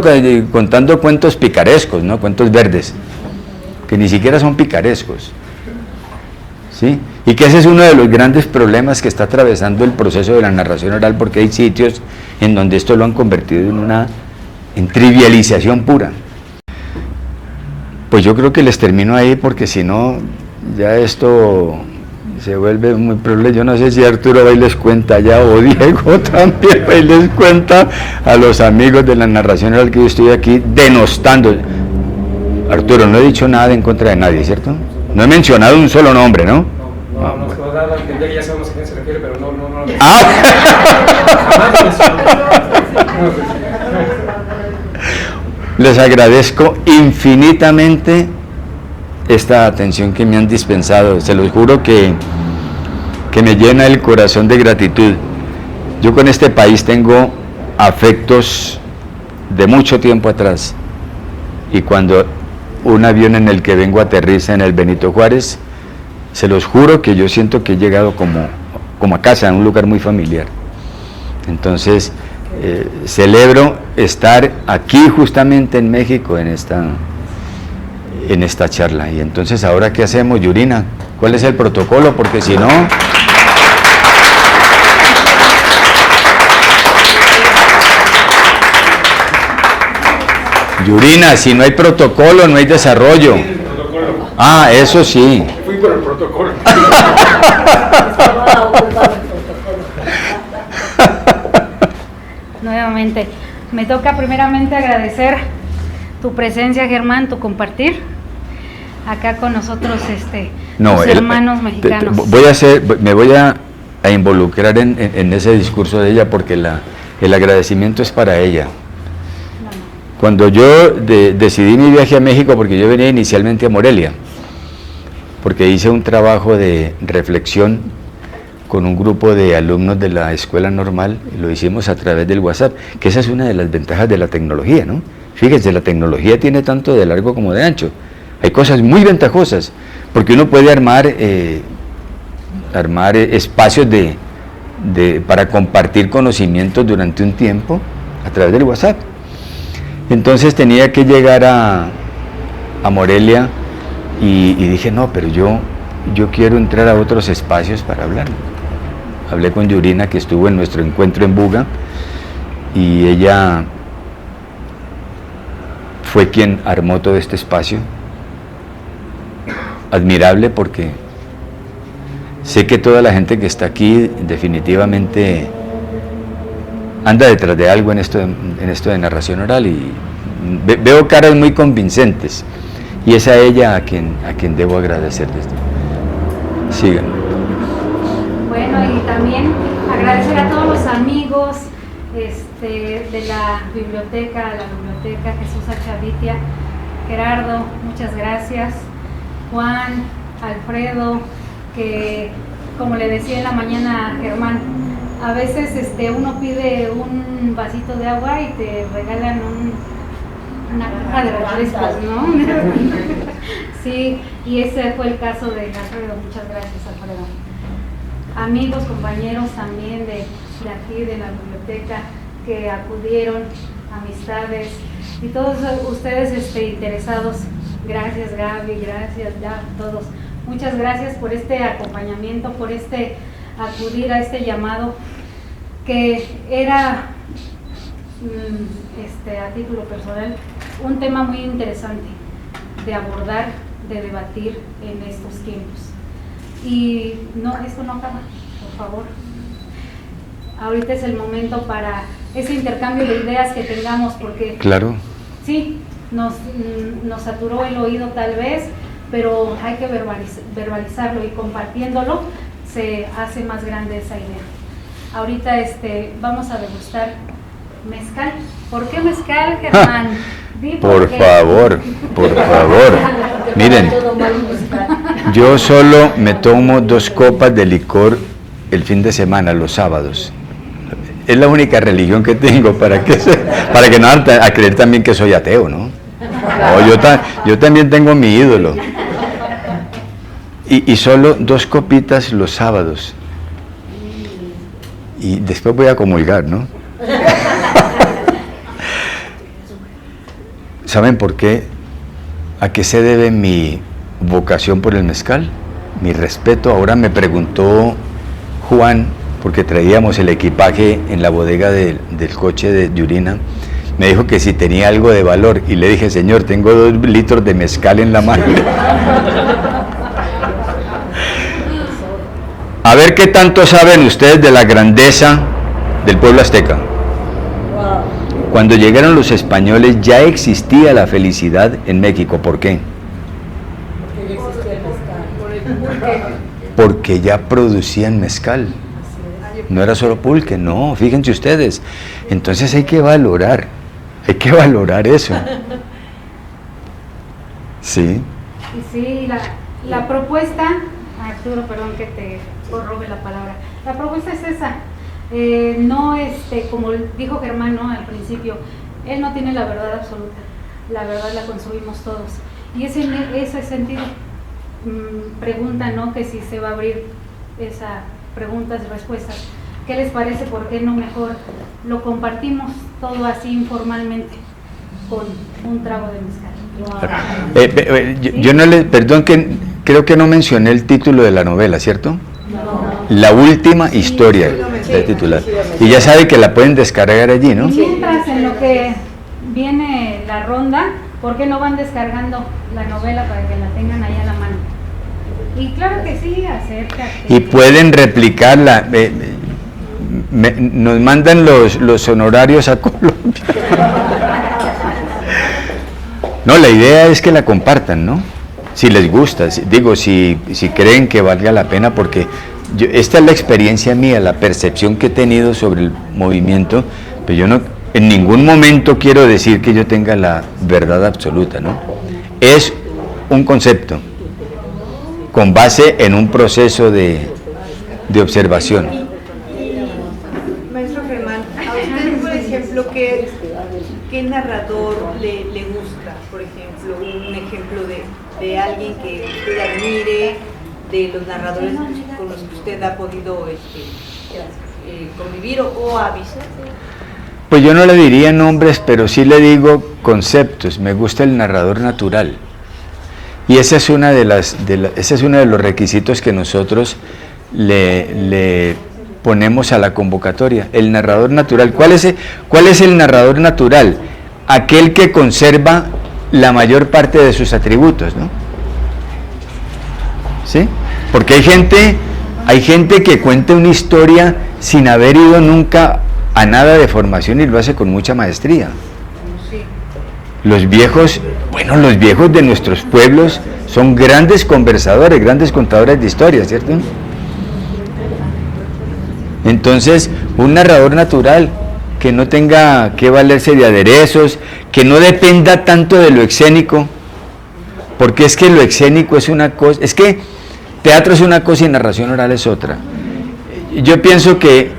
contando cuentos picarescos, ¿no? Cuentos verdes, que ni siquiera son picarescos, ¿sí? Y que ese es uno de los grandes problemas que está atravesando el proceso de la narración oral, porque hay sitios en donde esto lo han convertido en trivialización pura. Pues yo creo que les termino ahí, porque si no, ya esto se vuelve muy problema. Yo no sé si Arturo va y les cuenta ya, o Diego también va y les cuenta a los amigos de la narración oral que yo estoy aquí denostando. Arturo, no he dicho nada en contra de nadie, ¿cierto? No he mencionado un solo nombre, ¿no? Nos da a entender que ya sabemos a quién se refiere, pero no. Les agradezco infinitamente esta atención que me han dispensado. Se los juro que me llena el corazón de gratitud. Yo con este país tengo afectos de mucho tiempo atrás, y cuando un avión en el que vengo aterriza en el Benito Juárez, se los juro que yo siento que he llegado como a casa, a un lugar muy familiar. Entonces, celebro estar aquí justamente en México en esta charla. Y entonces, ¿ahora qué hacemos, Yurina? ¿Cuál es el protocolo? Porque si no... Yurina, si no hay protocolo, no hay desarrollo. Ah, eso sí. Fui por el protocolo. Nuevamente, me toca primeramente agradecer tu presencia, Germán, tu compartir acá con nosotros, tus hermanos mexicanos. Me voy a involucrar en ese discurso de ella, porque el agradecimiento es para ella. Cuando yo decidí mi viaje a México, porque yo venía inicialmente a Morelia, porque hice un trabajo de reflexión con un grupo de alumnos de la escuela normal, y lo hicimos a través del WhatsApp, que esa es una de las ventajas de la tecnología, ¿no? Fíjense, la tecnología tiene tanto de largo como de ancho. Hay cosas muy ventajosas, porque uno puede armar espacios para compartir conocimientos durante un tiempo a través del WhatsApp. Entonces tenía que llegar a Morelia, y dije, no, pero yo quiero entrar a otros espacios para hablar. Hablé con Yurina, que estuvo en nuestro encuentro en Buga, y ella fue quien armó todo este espacio. Admirable, porque sé que toda la gente que está aquí definitivamente anda detrás de algo en esto de narración oral, y veo caras muy convincentes, y es a ella a quien debo agradecer. Sigan. Bueno, y también agradecer a todos los amigos de la biblioteca, Jesús Achavitia, Gerardo, muchas gracias, Juan, Alfredo, que como le decía en la mañana a Germán, a veces uno pide un vasito de agua y te regalan una caja de refrescos, ¿no? Sí, y ese fue el caso de Alfredo. Muchas gracias, Alfredo. Amigos, compañeros también de aquí, de la biblioteca, que acudieron, amistades, y todos ustedes interesados. Gracias, Gaby, gracias, ya, todos. Muchas gracias por este acompañamiento, por acudir a este llamado, que era, a título personal, un tema muy interesante de abordar, de debatir en estos tiempos. Y no, esto no acaba, por favor. Ahorita es el momento para ese intercambio de ideas que tengamos, porque claro, sí, nos saturó el oído tal vez, pero hay que verbalizarlo, y compartiéndolo se hace más grande esa idea. Ahorita vamos a degustar mezcal. ¿Por qué mezcal, Germán? Por favor. Miren, yo solo me tomo 2 copas de licor el fin de semana, los sábados. Es la única religión que tengo, para que no vayan a creer también que soy ateo, ¿no? Yo también tengo mi ídolo. Y solo 2 copitas los sábados. Y después voy a comulgar, ¿no? ¿Saben por qué? ¿A qué se debe mi vocación por el mezcal? mi respeto. Ahora me preguntó Juan, porque traíamos el equipaje en la bodega del coche de Yurina, me dijo que si tenía algo de valor, y le dije, señor, tengo 2 litros de mezcal en la mano. A ver qué tanto saben ustedes de la grandeza del pueblo azteca. Cuando llegaron los españoles ya existía la felicidad en México. ¿Por qué? Porque ya producían mezcal. No era solo pulque, no, fíjense ustedes. Entonces hay que valorar eso. Sí. Y sí, la propuesta, Arturo, perdón que te robe la palabra. La propuesta es esa. No, como dijo Germán, ¿no? Al principio, él no tiene la verdad absoluta. La verdad la construimos todos. Y es en ese sentido. Pregunta, ¿no? Que si se va a abrir esa preguntas y respuestas. ¿Qué les parece? ¿Por qué no mejor lo compartimos todo así informalmente con un trago de mezcal? Yo no le, perdón, que creo que no mencioné el título de la novela, ¿cierto? No. La última historia, de titular. Y ya sabe que la pueden descargar allí, ¿no? Mientras en lo que viene la ronda, ¿por qué no van descargando la novela para que la tengan ahí a la mano? Y claro que sí, acércate. Y pueden replicarla. Nos mandan los honorarios a Colombia. No, la idea es que la compartan, ¿no? Si les gusta, si creen que valga la pena, porque esta es la experiencia mía, la percepción que he tenido sobre el movimiento, pero yo no, en ningún momento quiero decir que yo tenga la verdad absoluta, ¿no? Es un concepto con base en un proceso de observación. Maestro Germán, a usted, por ejemplo, ¿qué narrador le gusta? Por ejemplo, un ejemplo de alguien que usted admire, de los narradores con los que usted ha podido convivir o ha visto. Pues yo no le diría nombres, pero sí le digo conceptos. Me gusta el narrador natural. Y esa es una ese es uno de los requisitos que nosotros le ponemos a la convocatoria. El narrador natural. ¿Cuál es el narrador natural? Aquel que conserva la mayor parte de sus atributos, ¿no? ¿Sí? Porque hay gente que cuenta una historia sin haber ido nunca a nada de formación y lo hace con mucha maestría. Los viejos de nuestros pueblos son grandes conversadores, grandes contadores de historias, ¿cierto? Entonces, un narrador natural que no tenga que valerse de aderezos, que no dependa tanto de lo escénico, porque es que lo escénico es una cosa, es que teatro es una cosa y narración oral es otra. Yo pienso que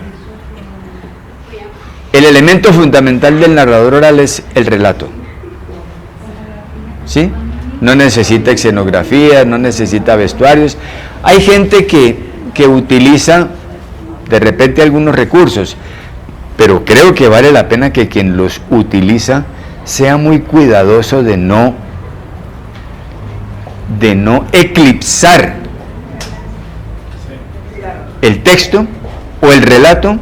el elemento fundamental del narrador oral es el relato. ¿Sí? No necesita escenografía, no necesita vestuarios. Hay gente que utiliza de repente algunos recursos, pero creo que vale la pena que quien los utiliza sea muy cuidadoso de no eclipsar el texto o el relato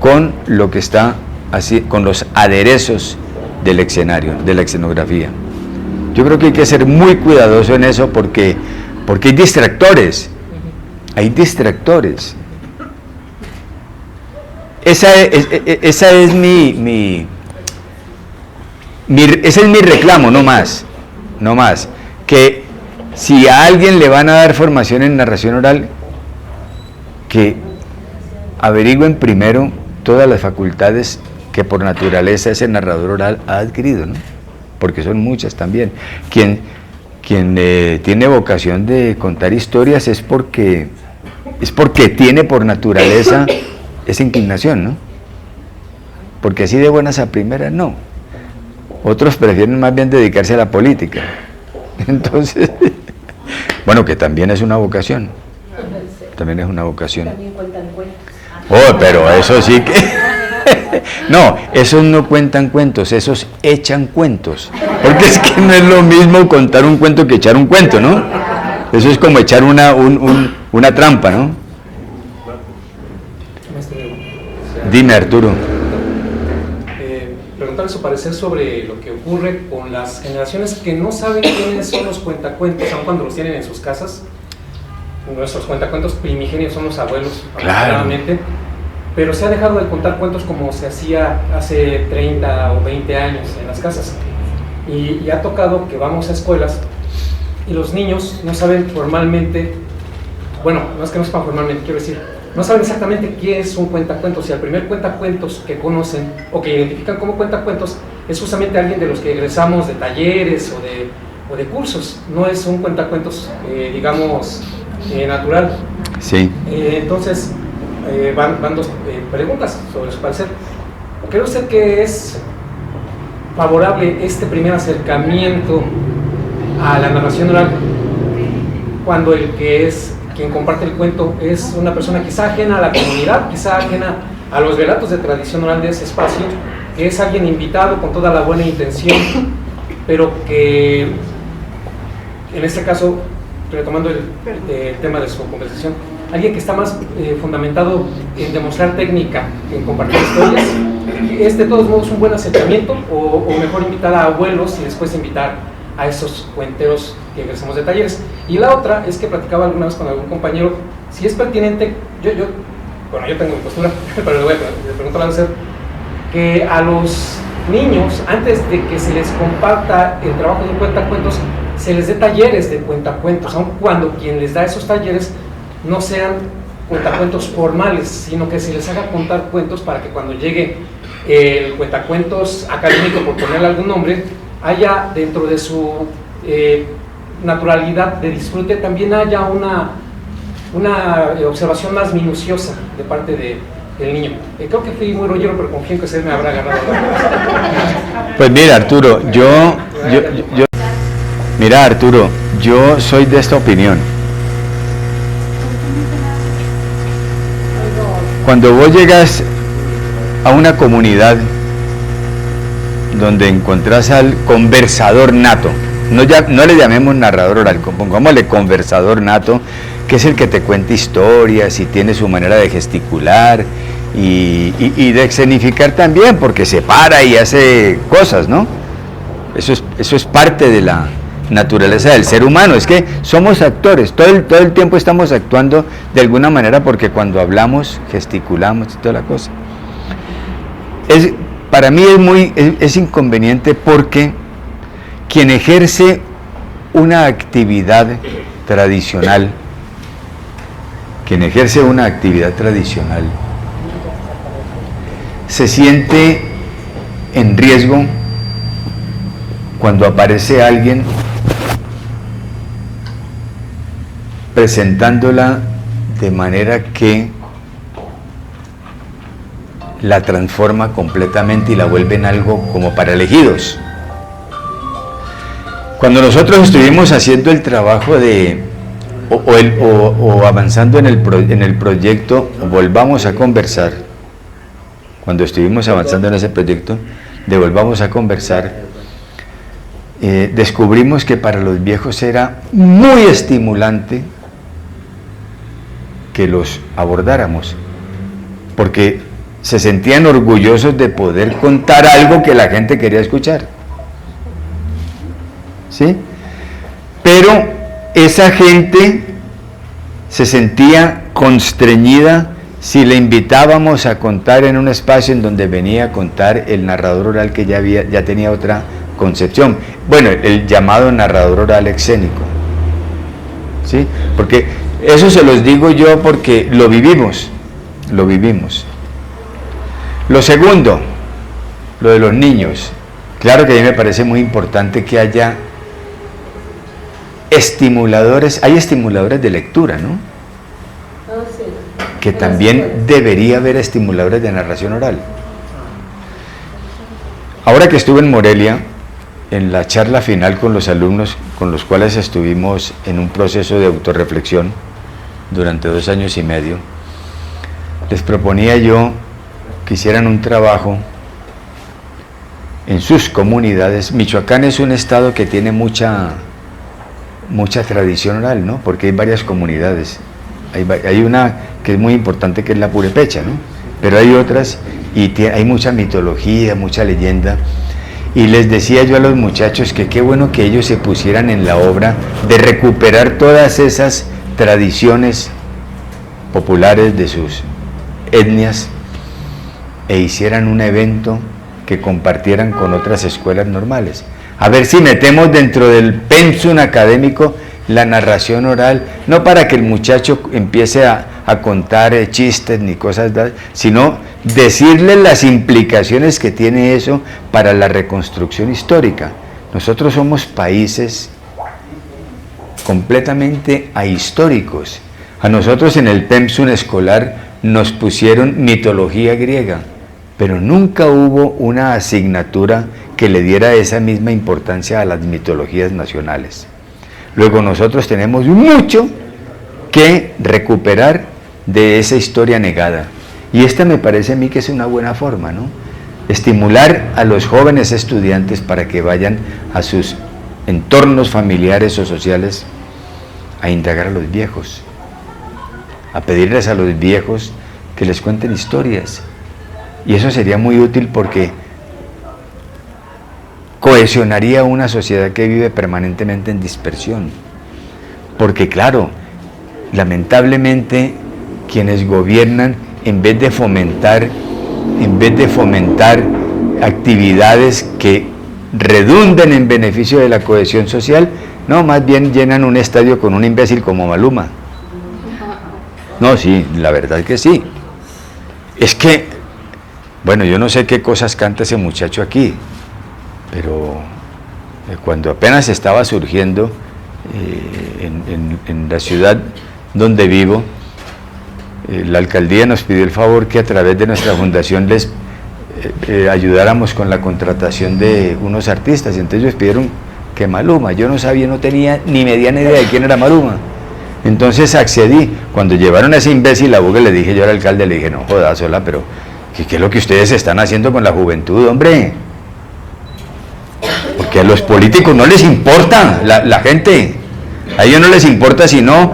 con lo que está así, con los aderezos del escenario, de la escenografía. Yo creo que hay que ser muy cuidadoso en eso porque hay distractores. Ese es mi reclamo, no más. Que si a alguien le van a dar formación en narración oral, que averigüen primero todas las facultades que por naturaleza ese narrador oral ha adquirido, ¿no? Porque son muchas también. Quien tiene vocación de contar historias es porque tiene por naturaleza esa inclinación, ¿no? Porque así de buenas a primeras, no. Otros prefieren más bien dedicarse a la política. Entonces, bueno, que también es una vocación. También es una vocación. También cuentan cuentos. Oh, pero eso sí que... No, esos no cuentan cuentos, esos echan cuentos. Porque es que no es lo mismo contar un cuento que echar un cuento, ¿no? Eso es como echar una trampa, ¿no? Dime, Arturo. Preguntarle su parecer sobre lo que ocurre con las generaciones que no saben quiénes son los cuentacuentos, aun cuando los tienen en sus casas. Nuestros cuentacuentos primigenios son los abuelos, afortunadamente, pero se ha dejado de contar cuentos como se hacía hace 30 o 20 años en las casas. Y ha tocado que vamos a escuelas y los niños no saben formalmente, bueno, no es que no sepan formalmente, quiero decir, no saben exactamente qué es un cuentacuentos, y el primer cuentacuentos que conocen o que identifican como cuentacuentos es justamente alguien de los que egresamos de talleres o de cursos, no es un cuentacuentos, digamos, natural. Sí. Entonces, van dos preguntas sobre su parecer. ¿Cree usted que es favorable este primer acercamiento a la narración oral cuando el que es quien comparte el cuento es una persona quizá ajena a la comunidad, quizá ajena a los relatos de tradición oral de ese espacio, que es alguien invitado con toda la buena intención, pero que en este caso, retomando el tema de su conversación, alguien que está más fundamentado en demostrar técnica, en compartir historias, ¿es de todos modos un buen acercamiento o mejor invitar a abuelos y después invitar a esos cuenteros que egresamos de talleres? Y la otra es que platicaba alguna vez con algún compañero, si es pertinente, yo tengo mi postura, pero le voy a preguntar a usted, que a los niños, antes de que se les comparta el trabajo de un cuentacuentos, se les dé talleres de cuentacuentos, aun cuando quien les da esos talleres no sean cuentacuentos formales, sino que se les haga contar cuentos para que cuando llegue el cuentacuentos académico, por ponerle algún nombre, haya dentro de su naturalidad de disfrute, también haya una observación más minuciosa de parte del niño. Creo que fui muy rollero, pero confío en que usted me habrá agarrado. Pues mira, Arturo, yo soy de esta opinión. Cuando vos llegas a una comunidad donde encontrás al conversador nato, no le llamemos narrador oral, pongámosle conversador nato, que es el que te cuenta historias y tiene su manera de gesticular y de escenificar también, porque se para y hace cosas, ¿no? Eso es parte de la naturaleza del ser humano, es que somos actores, todo el tiempo estamos actuando de alguna manera, porque cuando hablamos, gesticulamos y toda la cosa. Para mí es inconveniente, porque quien ejerce una actividad tradicional, se siente en riesgo cuando aparece alguien presentándola de manera que la transforma completamente y la vuelve en algo como para elegidos. Cuando nosotros estuvimos haciendo el trabajo o avanzando en el proyecto Volvamos a Conversar, cuando estuvimos avanzando en ese proyecto de Volvamos a Conversar, descubrimos que para los viejos era muy estimulante que los abordáramos, porque se sentían orgullosos de poder contar algo que la gente quería escuchar, ¿sí? Pero esa gente se sentía constreñida si le invitábamos a contar en un espacio en donde venía a contar el narrador oral que ya tenía otra concepción, bueno, el llamado narrador oral escénico, ¿sí? Porque eso se los digo yo porque lo vivimos. Lo segundo, lo de los niños. Claro que a mí me parece muy importante que haya estimuladores, hay estimuladores de lectura, ¿no? Que también debería haber estimuladores de narración oral. Ahora que estuve en Morelia, en la charla final con los alumnos con los cuales estuvimos en un proceso de autorreflexión durante 2 años y medio, les proponía yo que hicieran un trabajo en sus comunidades. Michoacán es un estado que tiene mucha mucha tradición oral, ¿no? Porque hay varias comunidades. Hay una que es muy importante, que es la purépecha, ¿no? Pero hay otras y hay mucha mitología, mucha leyenda. Y les decía yo a los muchachos que qué bueno que ellos se pusieran en la obra de recuperar todas esas tradiciones populares de sus etnias e hicieran un evento que compartieran con otras escuelas normales. A ver si metemos dentro del pensum académico la narración oral, no para que el muchacho empiece a contar chistes ni cosas, sino decirle las implicaciones que tiene eso para la reconstrucción histórica. Nosotros somos países completamente ahistóricos. A nosotros en el pensum escolar nos pusieron mitología griega, pero nunca hubo una asignatura que le diera esa misma importancia a las mitologías nacionales. Luego nosotros tenemos mucho que recuperar de esa historia negada. Y esta me parece a mí que es una buena forma, ¿no? Estimular a los jóvenes estudiantes para que vayan a sus entornos familiares o sociales a indagar a los viejos, a pedirles a los viejos que les cuenten historias. Y eso sería muy útil porque cohesionaría una sociedad que vive permanentemente en dispersión. Porque claro, lamentablemente quienes gobiernan, en vez de fomentar actividades que redunden en beneficio de la cohesión social, no, más bien llenan un estadio con un imbécil como Maluma. No, sí, la verdad que sí. Es que, bueno, yo no sé qué cosas canta ese muchacho aquí, pero cuando apenas estaba surgiendo en la ciudad donde vivo, la alcaldía nos pidió el favor que a través de nuestra fundación les ayudáramos con la contratación de unos artistas. Y entonces ellos pidieron que Maluma. Yo no sabía, no tenía ni mediana idea de quién era Maluma. Entonces accedí. Cuando llevaron a ese imbécil a Buga, le dije yo al alcalde, le dije, no jodas, Sola, pero ¿qué es lo que ustedes están haciendo con la juventud, hombre? Porque a los políticos no les importa la gente. A ellos no les importa sino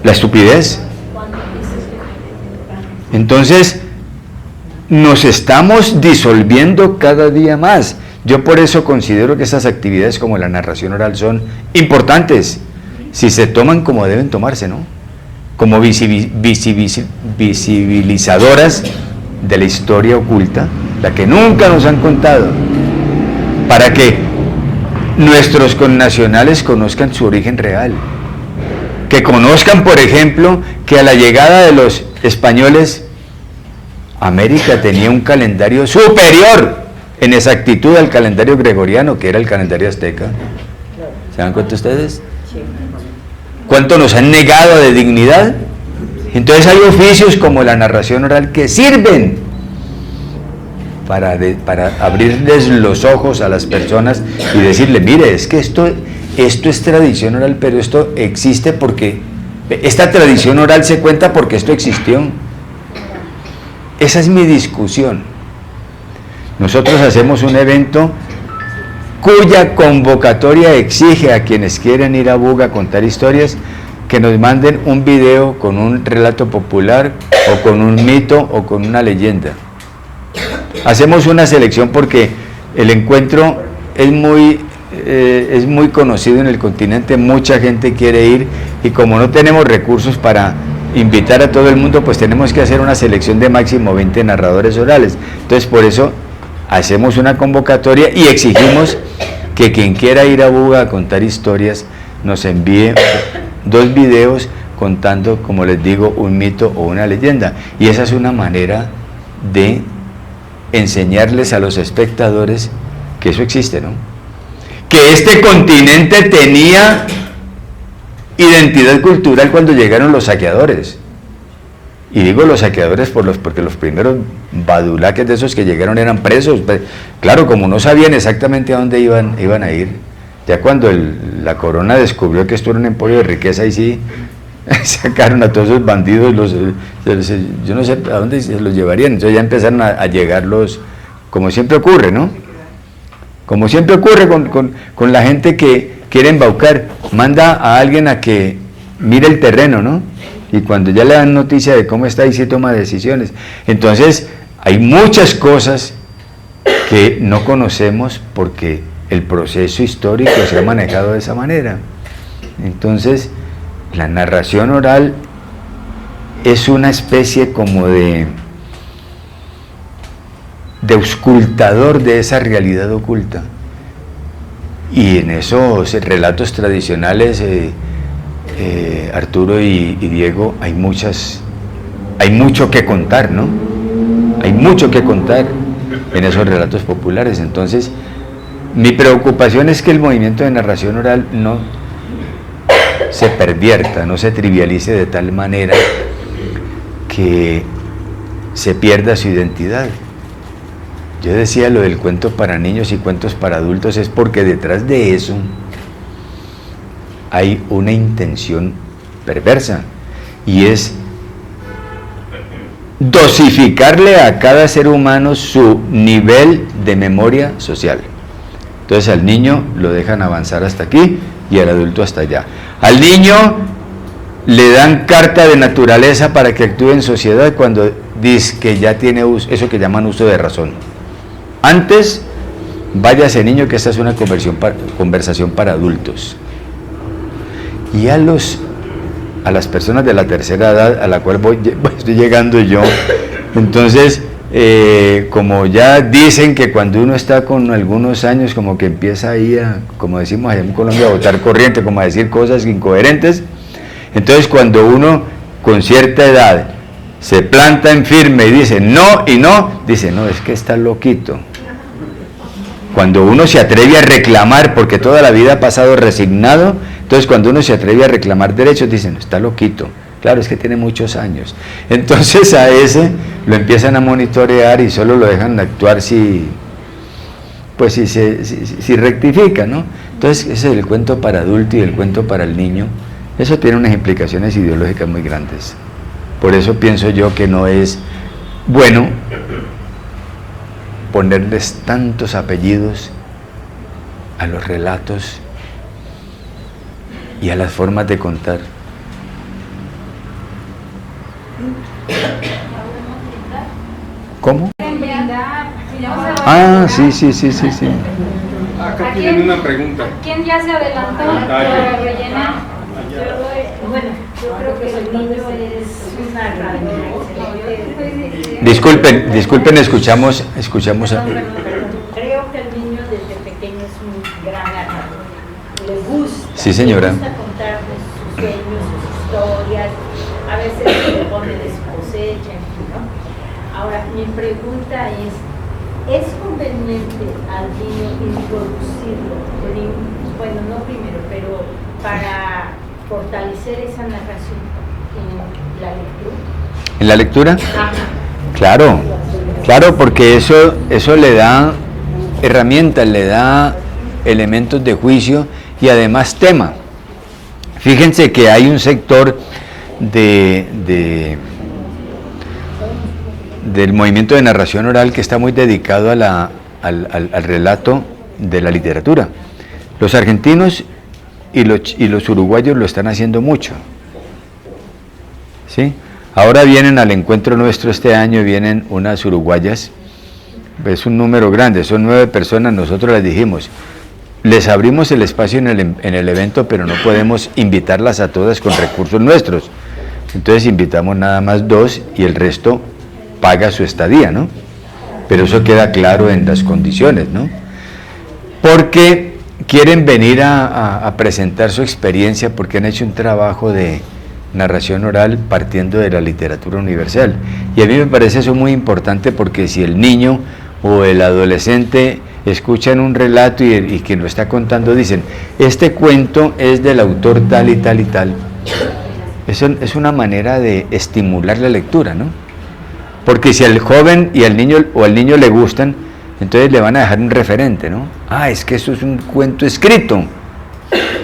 la estupidez. Entonces, nos estamos disolviendo cada día más. Yo por eso considero que esas actividades como la narración oral son importantes, si se toman como deben tomarse, ¿no? Como visibilizadoras de la historia oculta, la que nunca nos han contado, para que nuestros connacionales conozcan su origen real. Que conozcan, por ejemplo, que a la llegada de los españoles, América tenía un calendario superior en exactitud al calendario gregoriano, que era el calendario azteca. ¿Se dan cuenta ustedes? ¿Cuánto nos han negado de dignidad? Entonces hay oficios como la narración oral que sirven para abrirles los ojos a las personas y decirle, mire, es que esto es tradición oral, pero esto existe porque, esta tradición oral se cuenta porque esto existió. Esa es mi discusión. Nosotros hacemos un evento cuya convocatoria exige a quienes quieren ir a Buga a contar historias que nos manden un video con un relato popular o con un mito o con una leyenda. Hacemos una selección porque el encuentro es muy conocido en el continente, mucha gente quiere ir y como no tenemos recursos para invitar a todo el mundo, pues tenemos que hacer una selección de máximo 20 narradores orales. Entonces por eso hacemos una convocatoria y exigimos que quien quiera ir a Buga a contar historias nos envíe 2 videos contando, como les digo, un mito o una leyenda. Y esa es una manera de enseñarles a los espectadores que eso existe, ¿no? Que este continente tenía identidad cultural cuando llegaron los saqueadores. Y digo los saqueadores porque los primeros badulaques de esos que llegaron eran presos. Claro, como no sabían exactamente a dónde iban a ir, ya cuando la corona descubrió que esto era un emporio de riqueza, y sí sacaron a todos esos bandidos, yo no sé a dónde se los llevarían. Entonces ya empezaron a llegar como siempre ocurre, ¿no? Como siempre ocurre con la gente que quiere embaucar, manda a alguien a que mire el terreno, ¿no? Y cuando ya le dan noticia de cómo está, ahí se toma decisiones. Entonces, hay muchas cosas que no conocemos porque el proceso histórico se ha manejado de esa manera. Entonces, la narración oral es una especie como de auscultador de esa realidad oculta. Y en esos relatos tradicionales, Arturo y Diego, hay mucho que contar, ¿no? Hay mucho que contar en esos relatos populares. Entonces, mi preocupación es que el movimiento de narración oral no se pervierta, no se trivialice de tal manera que se pierda su identidad. Yo decía lo del cuento para niños y cuentos para adultos, es porque detrás de eso hay una intención perversa, y es dosificarle a cada ser humano su nivel de memoria social. Entonces al niño lo dejan avanzar hasta aquí y al adulto hasta allá. Al niño le dan carta de naturaleza para que actúe en sociedad cuando dice que ya tiene eso que llaman uso de razón. Antes, váyase niño, que esta es una conversación para adultos. Y a las personas de la tercera edad, a la cual estoy llegando yo, entonces, como ya dicen que cuando uno está con algunos años, como que empieza ahí como decimos allá en Colombia, a botar corriente, como a decir cosas incoherentes. Entonces, cuando uno con cierta edad se planta en firme y dice no y no, dice no, es que está loquito. Cuando uno se atreve a reclamar, porque toda la vida ha pasado resignado, entonces cuando uno se atreve a reclamar derechos, dicen, está loquito. Claro, es que tiene muchos años. Entonces a ese lo empiezan a monitorear y solo lo dejan actuar si rectifica, ¿no? Entonces ese es el cuento para adulto y el cuento para el niño. Eso tiene unas implicaciones ideológicas muy grandes. Por eso pienso yo que no es bueno ponerles tantos apellidos a los relatos y a las formas de contar. ¿Cómo? Ah, sí. Acá tienen una pregunta. ¿Quién ya se adelantó para rellenar? Bueno, yo creo que el niño es una Disculpen, escuchamos a... Creo que el niño desde pequeño es un gran narrador. Le gusta. Sí, señora. Le gusta contarnos sus sueños, sus historias. A veces se le pone de su cosecha, en fin, ¿no? Ahora, mi pregunta ¿es conveniente al niño introducirlo? Bueno, no primero, pero para fortalecer esa narración en la lectura. ¿En la lectura? Ajá. Claro, porque eso le da herramientas, le da elementos de juicio y además tema. Fíjense que hay un sector del movimiento de narración oral que está muy dedicado al relato de la literatura. Los argentinos y los uruguayos lo están haciendo mucho, ¿sí? Ahora vienen al encuentro nuestro este año, vienen unas uruguayas, es un número grande, son 9 personas, nosotros les dijimos, les abrimos el espacio en el evento, pero no podemos invitarlas a todas con recursos nuestros, entonces invitamos nada más 2 y el resto paga su estadía, ¿no? Pero eso queda claro en las condiciones, ¿no? Porque quieren venir a presentar su experiencia, porque han hecho un trabajo de narración oral partiendo de la literatura universal. Y a mí me parece eso muy importante, porque si el niño o el adolescente escuchan un relato y quien lo está contando dicen, este cuento es del autor tal y tal y tal, eso es una manera de estimular la lectura, ¿no? Porque si al joven y al niño le gustan, entonces le van a dejar un referente, ¿no? Ah, es que eso es un cuento escrito.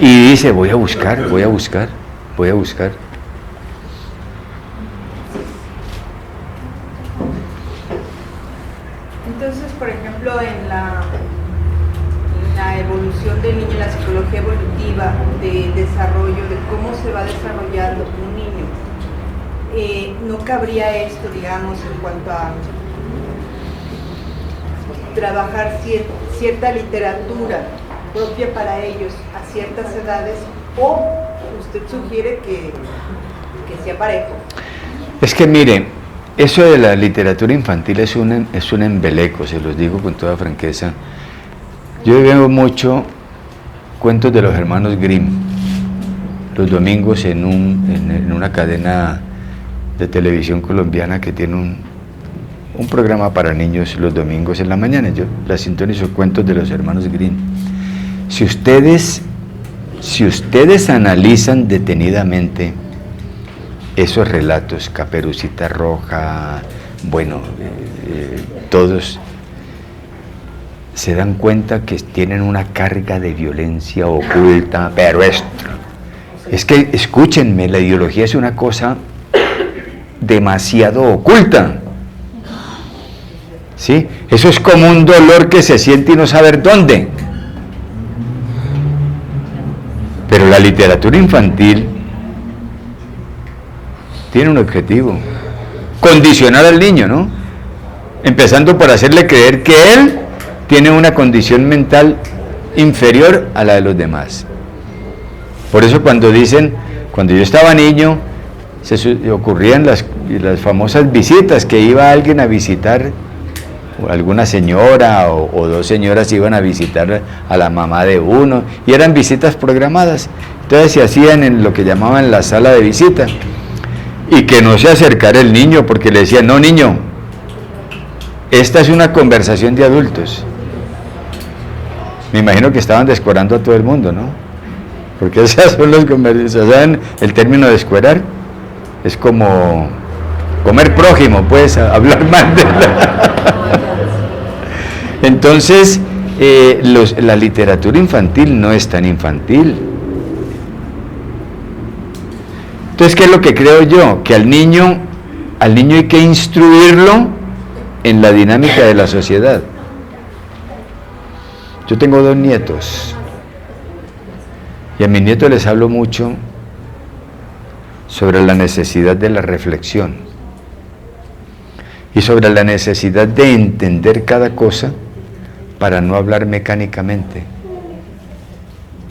Y dice, voy a buscar. Entonces, por ejemplo, en la la evolución del niño, la psicología evolutiva, de desarrollo, de cómo se va desarrollando un niño, no cabría esto, digamos, en cuanto a trabajar cierta literatura propia para ellos a ciertas edades, o usted sugiere que sea parejo. Es que mire, eso de la literatura infantil es un embeleco, se los digo con toda franqueza. Yo veo mucho cuentos de los hermanos Grimm los domingos en una cadena de televisión colombiana que tiene un programa para niños los domingos en la mañana. Yo la sintonizo, cuentos de los hermanos Grimm. Si ustedes analizan detenidamente esos relatos, Caperucita Roja, bueno, todos, se dan cuenta que tienen una carga de violencia oculta, pero es que, escúchenme, la ideología es una cosa demasiado oculta, ¿sí? Eso es como un dolor que se siente y no saber dónde. Pero la literatura infantil tiene un objetivo: condicionar al niño, ¿no? Empezando por hacerle creer que él tiene una condición mental inferior a la de los demás. Por eso cuando yo estaba niño, se ocurrían las famosas visitas, que iba alguien a visitar, o alguna señora o dos señoras iban a visitar a la mamá de uno, y eran visitas programadas. Entonces se hacían en lo que llamaban la sala de visita, y que no se acercara el niño, porque le decían: no, niño, esta es una conversación de adultos. Me imagino que estaban descuerando a todo el mundo, ¿no? Porque esas son las conversaciones. ¿Saben el término descuerar? Es como comer prójimo, pues, hablar mal de Entonces, la literatura infantil no es tan infantil. Entonces, ¿qué es lo que creo yo? Que al niño hay que instruirlo en la dinámica de la sociedad. Yo tengo 2 nietos, y a mis nietos les hablo mucho sobre la necesidad de la reflexión y sobre la necesidad de entender cada cosa para no hablar mecánicamente,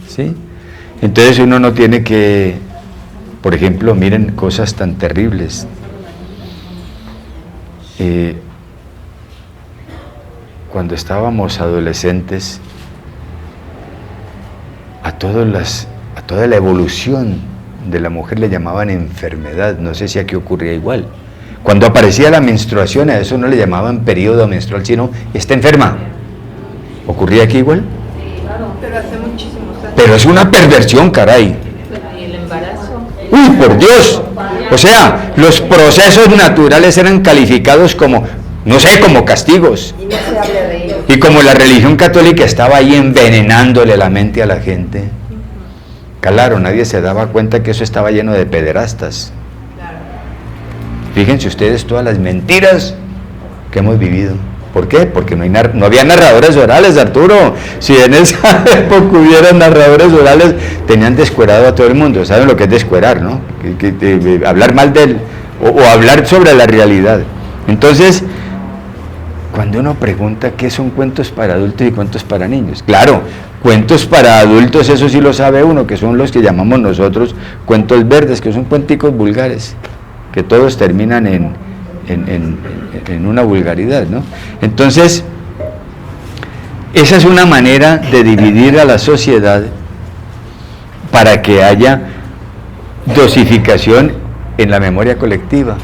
¿sí? Entonces uno no tiene que, por ejemplo, miren cosas tan terribles. Cuando estábamos adolescentes, a toda la evolución de la mujer le llamaban enfermedad. No sé si aquí ocurría igual. Cuando aparecía la menstruación, a eso no le llamaban periodo menstrual, sino está enferma. ¿Ocurría aquí igual? Pero hace muchísimos años. Pero es una perversión, caray. ¿Y el embarazo? ¡Uy, por Dios! O sea, los procesos naturales eran calificados como, no sé, como castigos. Y no se habla de ello. Y como la religión católica estaba ahí envenenándole la mente a la gente, claro, nadie se daba cuenta que eso estaba lleno de pederastas. Claro. Fíjense ustedes todas las mentiras que hemos vivido. ¿Por qué? Porque no había narradores orales, Arturo. Si en esa época hubiera narradores orales, tenían descuerado a todo el mundo. ¿Saben lo que es descuerar, no? Hablar mal de él, o hablar sobre la realidad. Entonces, cuando uno pregunta qué son cuentos para adultos y cuentos para niños, claro, cuentos para adultos, eso sí lo sabe uno, que son los que llamamos nosotros cuentos verdes, que son cuenticos vulgares, que todos terminan en una vulgaridad, ¿no? Entonces, esa es una manera de dividir a la sociedad para que haya dosificación en la memoria colectiva.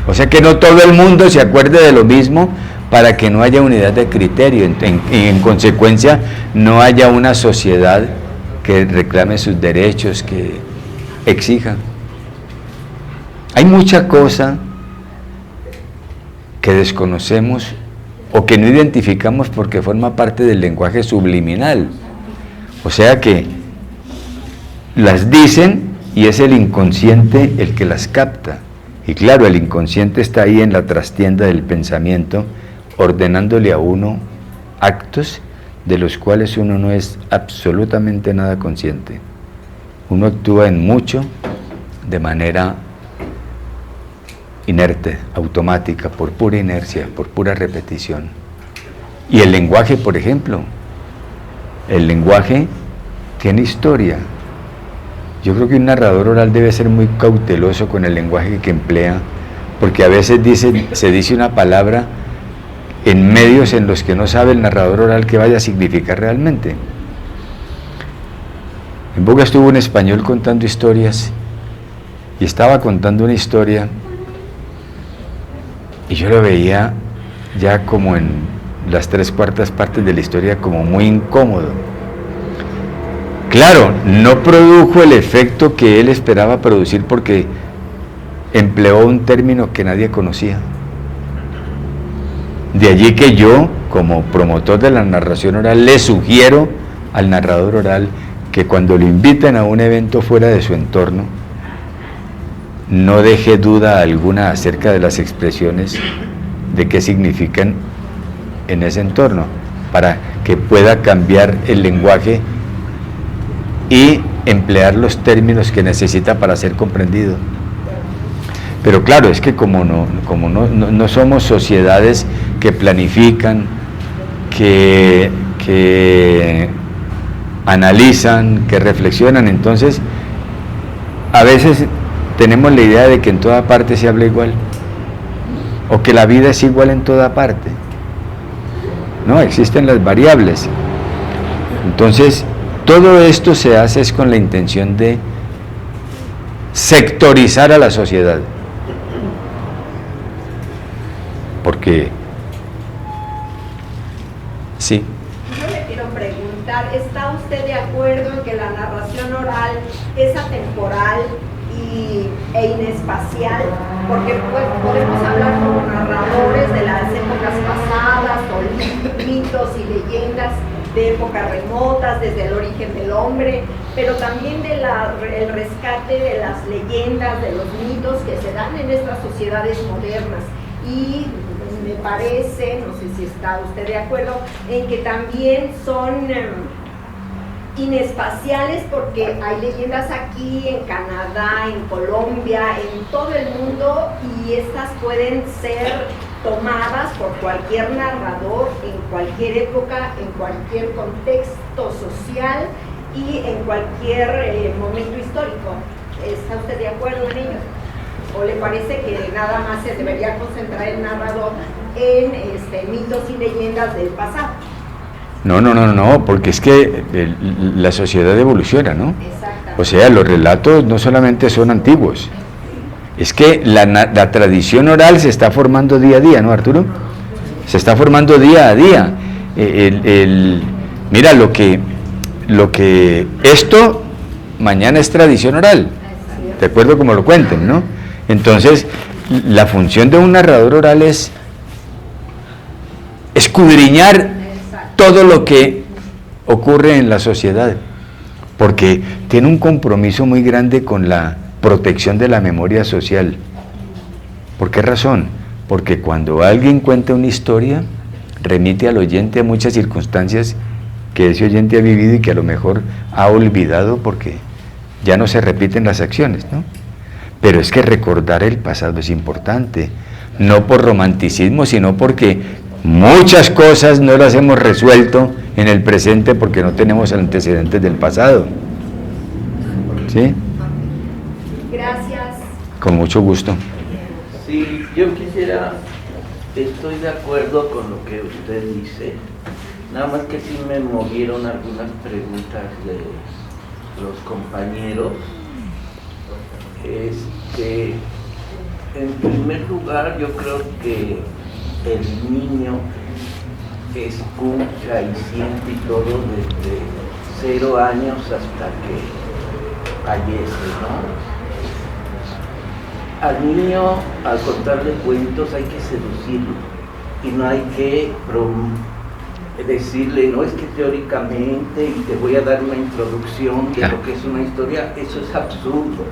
O sea, que no todo el mundo se acuerde de lo mismo, para que no haya unidad de criterio y en consecuencia no haya una sociedad que reclame sus derechos, que exija. Hay mucha cosa que desconocemos o que no identificamos porque forma parte del lenguaje subliminal. O sea que las dicen y es el inconsciente el que las capta. Y claro, el inconsciente está ahí en la trastienda del pensamiento, ordenándole a uno actos de los cuales uno no es absolutamente nada consciente. Uno actúa en mucho de manera inerte, automática, por pura inercia, por pura repetición. Y el lenguaje, por ejemplo, el lenguaje tiene historia. Yo creo que un narrador oral debe ser muy cauteloso con el lenguaje que emplea, porque a veces se dice una palabra en medios en los que no sabe el narrador oral qué vaya a significar realmente. En boga estuvo un español contando historias, y estaba contando una historia, y yo lo veía ya como en las 3/4 partes de la historia como muy incómodo. Claro, no produjo el efecto que él esperaba producir porque empleó un término que nadie conocía. De allí que yo, como promotor de la narración oral, le sugiero al narrador oral que cuando lo inviten a un evento fuera de su entorno, no deje duda alguna acerca de las expresiones de qué significan en ese entorno, para que pueda cambiar el lenguaje y emplear los términos que necesita para ser comprendido. Pero claro, es que como no somos sociedades que planifican, que analizan, que reflexionan, entonces a veces tenemos la idea de que en toda parte se habla igual, o que la vida es igual en toda parte. No, existen las variables. Entonces, todo esto se hace es con la intención de sectorizar a la sociedad. Porque, sí. Yo le quiero preguntar, ¿está usted de acuerdo en que la narración oral es atemporal e inespacial? Porque pues, podemos hablar como narradores de las épocas pasadas, o mitos y leyendas de épocas remotas, desde el origen del hombre, pero también del rescate de las leyendas, de los mitos que se dan en estas sociedades modernas. Y me parece, no sé si está usted de acuerdo, en que también son inespaciales, porque hay leyendas aquí, en Canadá, en Colombia, en todo el mundo, y estas pueden ser tomadas por cualquier narrador en cualquier época, en cualquier contexto social y en cualquier momento histórico. ¿Está usted de acuerdo en ello? ¿O le parece que nada más se debería concentrar el narrador en mitos y leyendas del pasado? No, porque es que la sociedad evoluciona, ¿no? Exactamente. O sea, los relatos no solamente son antiguos, es que la tradición oral se está formando día a día, ¿no, Arturo? Se está formando día a día. Mira, lo que esto mañana es tradición oral, de acuerdo como lo cuenten, ¿no? Entonces, la función de un narrador oral es escudriñar todo lo que ocurre en la sociedad, porque tiene un compromiso muy grande con la protección de la memoria social. ¿Por qué razón? Porque cuando alguien cuenta una historia, remite al oyente a muchas circunstancias que ese oyente ha vivido y que a lo mejor ha olvidado porque ya no se repiten las acciones, ¿no? Pero es que recordar el pasado es importante, no por romanticismo, sino porque muchas cosas no las hemos resuelto en el presente porque no tenemos antecedentes del pasado. ¿Sí? Gracias. Con mucho gusto. Sí, yo estoy de acuerdo con lo que usted dice, nada más que sí me movieron algunas preguntas de los compañeros. En primer lugar, yo creo que el niño escucha y siente y todo desde 0 años hasta que fallece, ¿no? Al niño, al contarle cuentos, hay que seducirlo y no hay que decirle, no, es que teóricamente y te voy a dar una introducción de lo que es una historia. Eso es absurdo.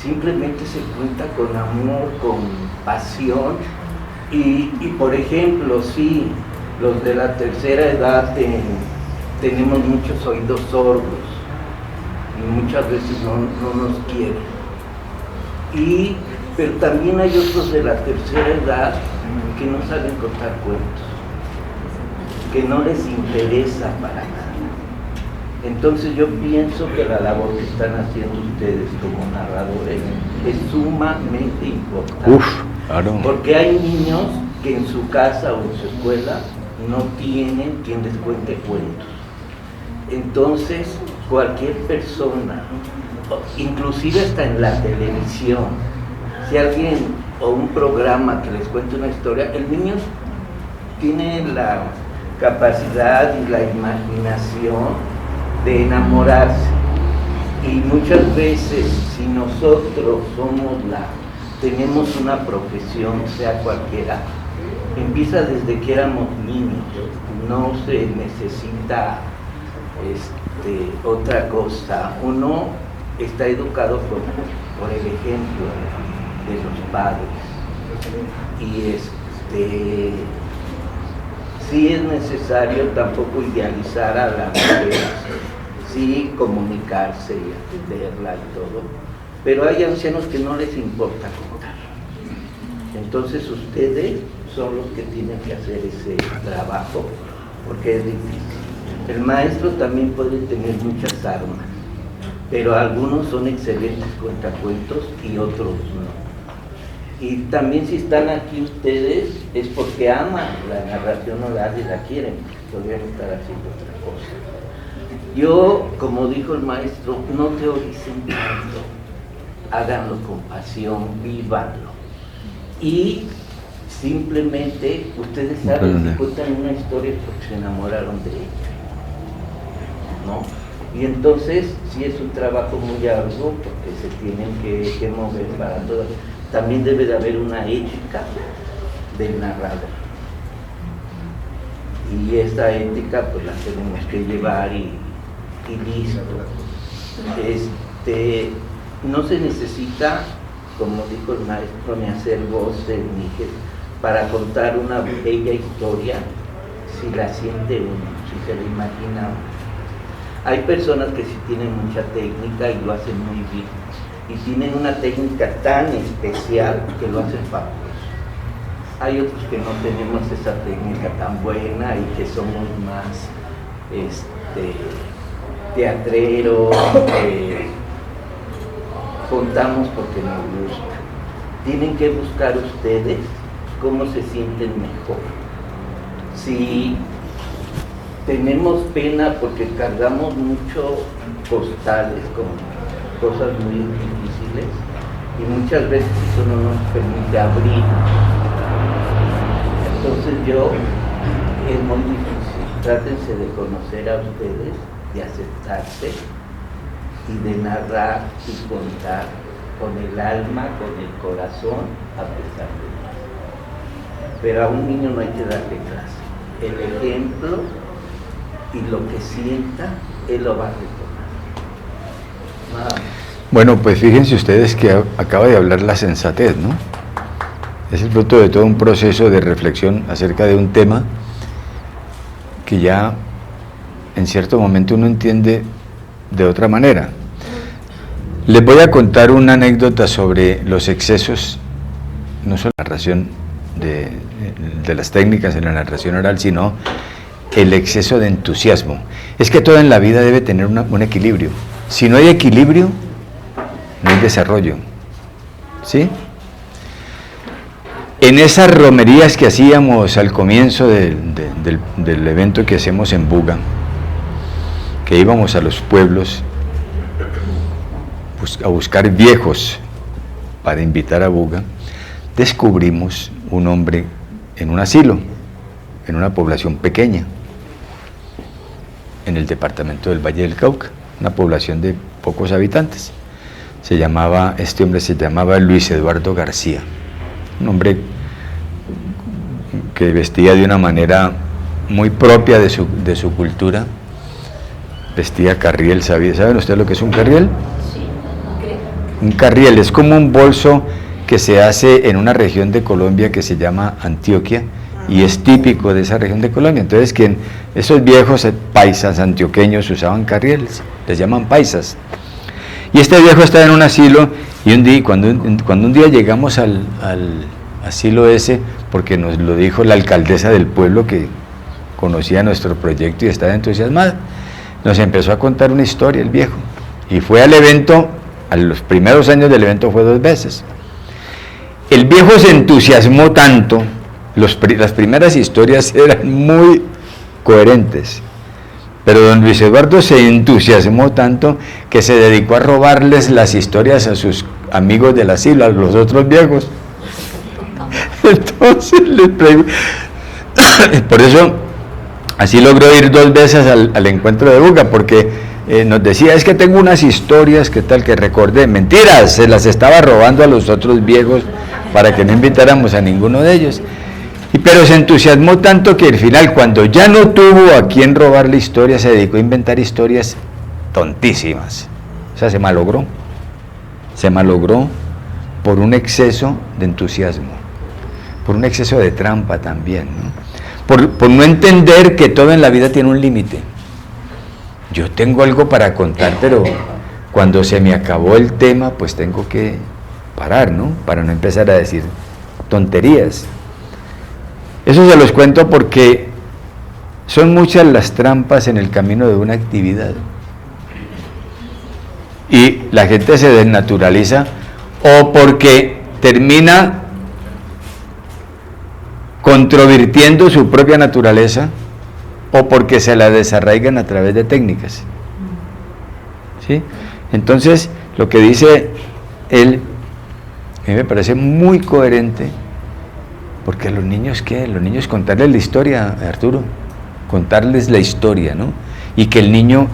Simplemente se cuenta con amor, con pasión y por ejemplo, sí, los de la tercera edad tenemos muchos oídos sordos y muchas veces no nos quieren. Pero también hay otros de la tercera edad que no saben contar cuentos, que no les interesa para nada. Entonces yo pienso que la labor que están haciendo ustedes como narradores es sumamente importante. Claro. Porque hay niños que en su casa o en su escuela no tienen quien les cuente cuentos. Entonces cualquier persona, inclusive hasta en la televisión, si alguien o un programa que les cuente una historia, el niño tiene la capacidad y la imaginación de enamorarse, y muchas veces si nosotros tenemos una profesión, sea cualquiera, empieza desde que éramos niños, no se necesita otra cosa. Uno está educado por el ejemplo de los padres, y sí es necesario tampoco idealizar a la mujer, sí comunicarse y atenderla y todo, pero hay ancianos que no les importa contar. Entonces ustedes son los que tienen que hacer ese trabajo, porque es difícil. El maestro también puede tener muchas armas, pero algunos son excelentes cuentacuentos y otros no. Y también si están aquí ustedes es porque aman la narración oral y la quieren, podrían estar haciendo otra cosa. Yo, como dijo el maestro, no teoricen tanto, háganlo con pasión, vívanlo. Y simplemente ustedes saben que cuentan una historia porque se enamoraron de ella, ¿no? Y entonces sí es un trabajo muy arduo porque se tienen que mover para todo. También debe de haber una ética del narrador, y esta ética pues la tenemos que llevar y listo. No se necesita, como dijo el maestro, ni hacer voces ni para contar una bella historia, si la siente uno, si se la imagina uno. Hay personas que sí tienen mucha técnica y lo hacen muy bien, y tienen una técnica tan especial que lo hacen fabuloso. Hay otros que no tenemos esa técnica tan buena y que somos más teatreros, contamos porque nos gusta. Tienen que buscar ustedes cómo se sienten mejor. Si tenemos pena porque cargamos mucho postales con cosas muy difíciles y muchas veces eso no nos permite abrir. Entonces es muy difícil. Trátense de conocer a ustedes, de aceptarse y de narrar y contar con el alma, con el corazón, a pesar de eso. Pero a un niño no hay que darle clase. El ejemplo y lo que sienta, él lo va a retomar. Bueno, pues fíjense ustedes que acaba de hablar la sensatez, ¿no? Es el fruto de todo un proceso de reflexión acerca de un tema que ya en cierto momento uno entiende de otra manera. Les voy a contar una anécdota sobre los excesos, no solo la narración de las técnicas en la narración oral, sino el exceso de entusiasmo. Es que todo en la vida debe tener un equilibrio. Si no hay equilibrio, no hay desarrollo, ¿sí? En esas romerías que hacíamos al comienzo del evento que hacemos en Buga, que íbamos a los pueblos a buscar viejos para invitar a Buga, descubrimos un hombre en un asilo, en una población pequeña, en el departamento del Valle del Cauca, una población de pocos habitantes. Este hombre se llamaba Luis Eduardo García, un hombre que vestía de una manera muy propia de su cultura, vestía carriel. ¿Saben ustedes lo que es un carriel? Sí. Un carriel es como un bolso que se hace en una región de Colombia que se llama Antioquia, y es típico de esa región de Colombia. Entonces, esos viejos paisas antioqueños usaban carrieles, les llaman paisas. Y este viejo estaba en un asilo, y cuando un día llegamos al asilo ese, porque nos lo dijo la alcaldesa del pueblo que conocía nuestro proyecto y estaba entusiasmada, nos empezó a contar una historia el viejo, y fue al evento, a los primeros años del evento fue 2 veces. El viejo se entusiasmó tanto, las primeras historias eran muy coherentes, pero don Luis Eduardo se entusiasmó tanto que se dedicó a robarles las historias a sus amigos del asilo, a los otros viejos. Entonces les pregunto, por eso así logró ir 2 veces al encuentro de Buga, porque nos decía, es que tengo unas historias que tal que recordé. Mentiras, se las estaba robando a los otros viejos para que no invitáramos a ninguno de ellos. Pero se entusiasmó tanto que al final, cuando ya no tuvo a quien robarle historia, se dedicó a inventar historias tontísimas. O sea, se malogró por un exceso de entusiasmo, por un exceso de trampa también, ¿no? Por no entender que todo en la vida tiene un límite. Yo tengo algo para contar, pero cuando se me acabó el tema, pues tengo que parar, ¿no? Para no empezar a decir tonterías. Eso se los cuento porque son muchas las trampas en el camino de una actividad. Y la gente se desnaturaliza o porque termina controvirtiendo su propia naturaleza o porque se la desarraigan a través de técnicas. ¿Sí? Entonces, lo que dice él, a mí me parece muy coherente, porque los niños, ¿qué? Los niños contarles la historia, Arturo, contarles la historia, ¿no? Y que el niño,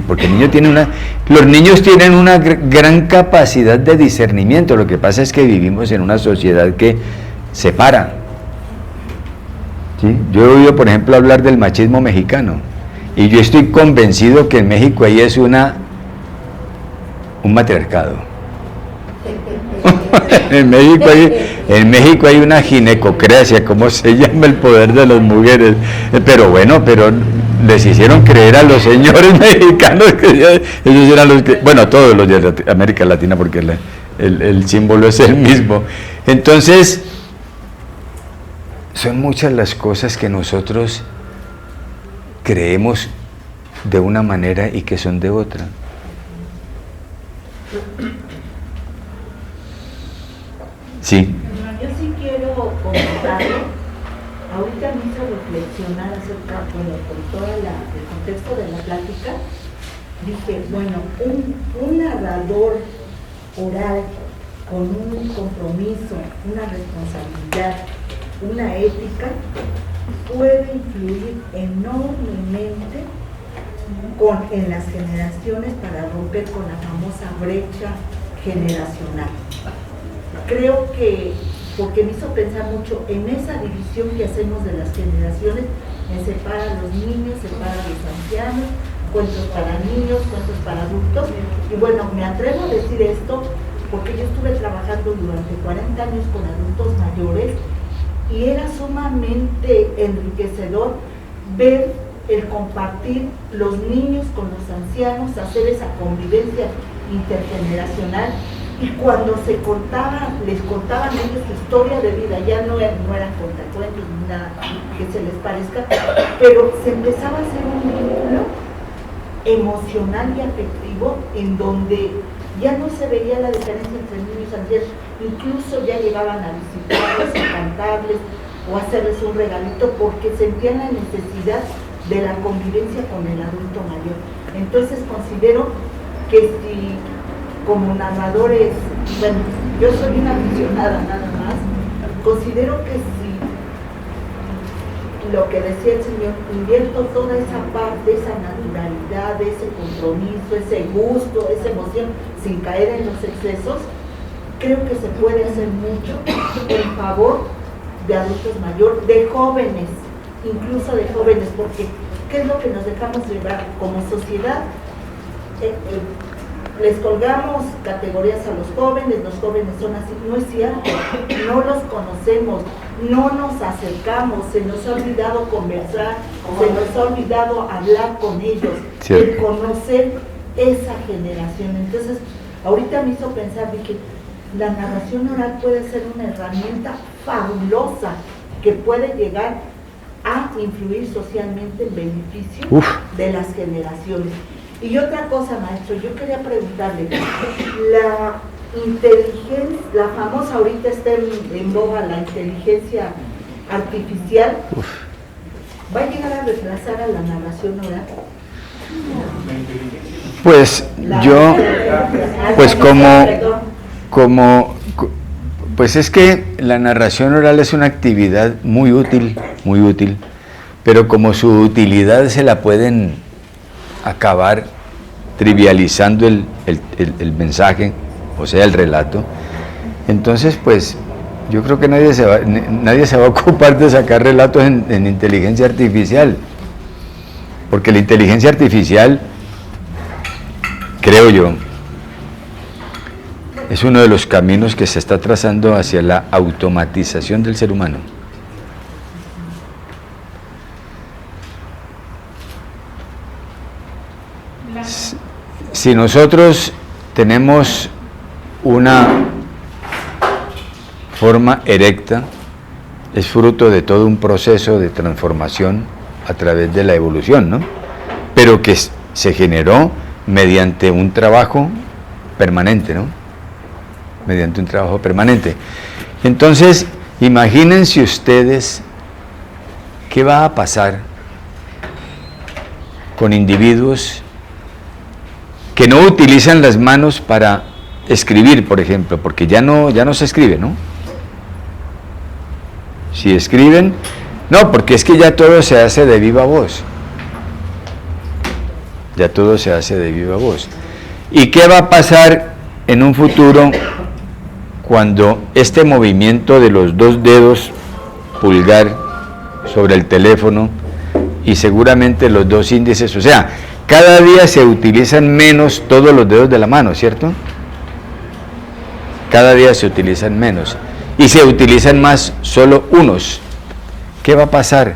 porque el niño los niños tienen una gran capacidad de discernimiento. Lo que pasa es que vivimos en una sociedad que separa. ¿Sí? Yo he oído, por ejemplo, hablar del machismo mexicano, y yo estoy convencido que en México ahí es un matriarcado. En México hay una ginecocracia, como se llama el poder de las mujeres, pero les hicieron creer a los señores mexicanos que ellos eran los que, todos los de América Latina, porque el símbolo es el mismo. Entonces, son muchas las cosas que nosotros creemos de una manera y que son de otra. Sí. Yo sí quiero comentarlo. Ahorita me hizo reflexionar acerca, con todo el contexto de la plática. Dije, un narrador oral con un compromiso, una responsabilidad, una ética, puede influir enormemente en las generaciones para romper con la famosa brecha generacional. Creo que, porque me hizo pensar mucho en esa división que hacemos de las generaciones, en separar a los niños, separar a los ancianos, cuentos para niños, cuentos para adultos. Y me atrevo a decir esto porque yo estuve trabajando durante 40 años con adultos mayores y era sumamente enriquecedor ver el compartir los niños con los ancianos, hacer esa convivencia intergeneracional. Y cuando les contaban ellos su historia de vida, ya no eran contacuentos ni nada que se les parezca, pero se empezaba a hacer un vínculo emocional y afectivo en donde ya no se veía la diferencia entre niños y ancianos, incluso ya llegaban a visitarles, a cantarles o a hacerles un regalito porque sentían la necesidad de la convivencia con el adulto mayor. Entonces considero que si como narradores, yo soy una aficionada nada más, considero que si lo que decía el Señor, invierto toda esa parte, esa naturalidad, ese compromiso, ese gusto, esa emoción, sin caer en los excesos, creo que se puede hacer mucho en favor de adultos mayores, de jóvenes, incluso de jóvenes, porque ¿qué es lo que nos dejamos llevar como sociedad? Les colgamos categorías a los jóvenes son así, no es cierto, no los conocemos, no nos acercamos, se nos ha olvidado conversar, se nos ha olvidado hablar con ellos, el conocer esa generación. Entonces, ahorita me hizo pensar, dije, la narración oral puede ser una herramienta fabulosa que puede llegar a influir socialmente en beneficio de las generaciones. Y otra cosa, maestro, yo quería preguntarle, la inteligencia, la famosa, ahorita está en boga la inteligencia artificial, ¿va a llegar a reemplazar a la narración oral? Pues yo, pues pues es que la narración oral es una actividad muy útil, pero como su utilidad se la pueden acabar trivializando el mensaje, o sea, el relato, entonces pues yo creo que nadie se va a ocupar de sacar relatos en inteligencia artificial, porque la inteligencia artificial, creo yo, es uno de los caminos que se está trazando hacia la automatización del ser humano. Si nosotros tenemos una forma erecta, es fruto de todo un proceso de transformación a través de la evolución, ¿no? Pero que se generó mediante un trabajo permanente, ¿no? Mediante un trabajo permanente. Entonces, imagínense ustedes qué va a pasar con individuos que no utilizan las manos para escribir, por ejemplo, porque ya no se escribe, ¿no? Si escriben, no, porque es que ya todo se hace de viva voz. Ya todo se hace de viva voz. ¿Y qué va a pasar en un futuro cuando este movimiento de los dos dedos pulgar sobre el teléfono y seguramente los dos índices, o sea, cada día se utilizan menos todos los dedos de la mano, ¿cierto? Cada día se utilizan menos y se utilizan más solo unos. ¿Qué va a pasar?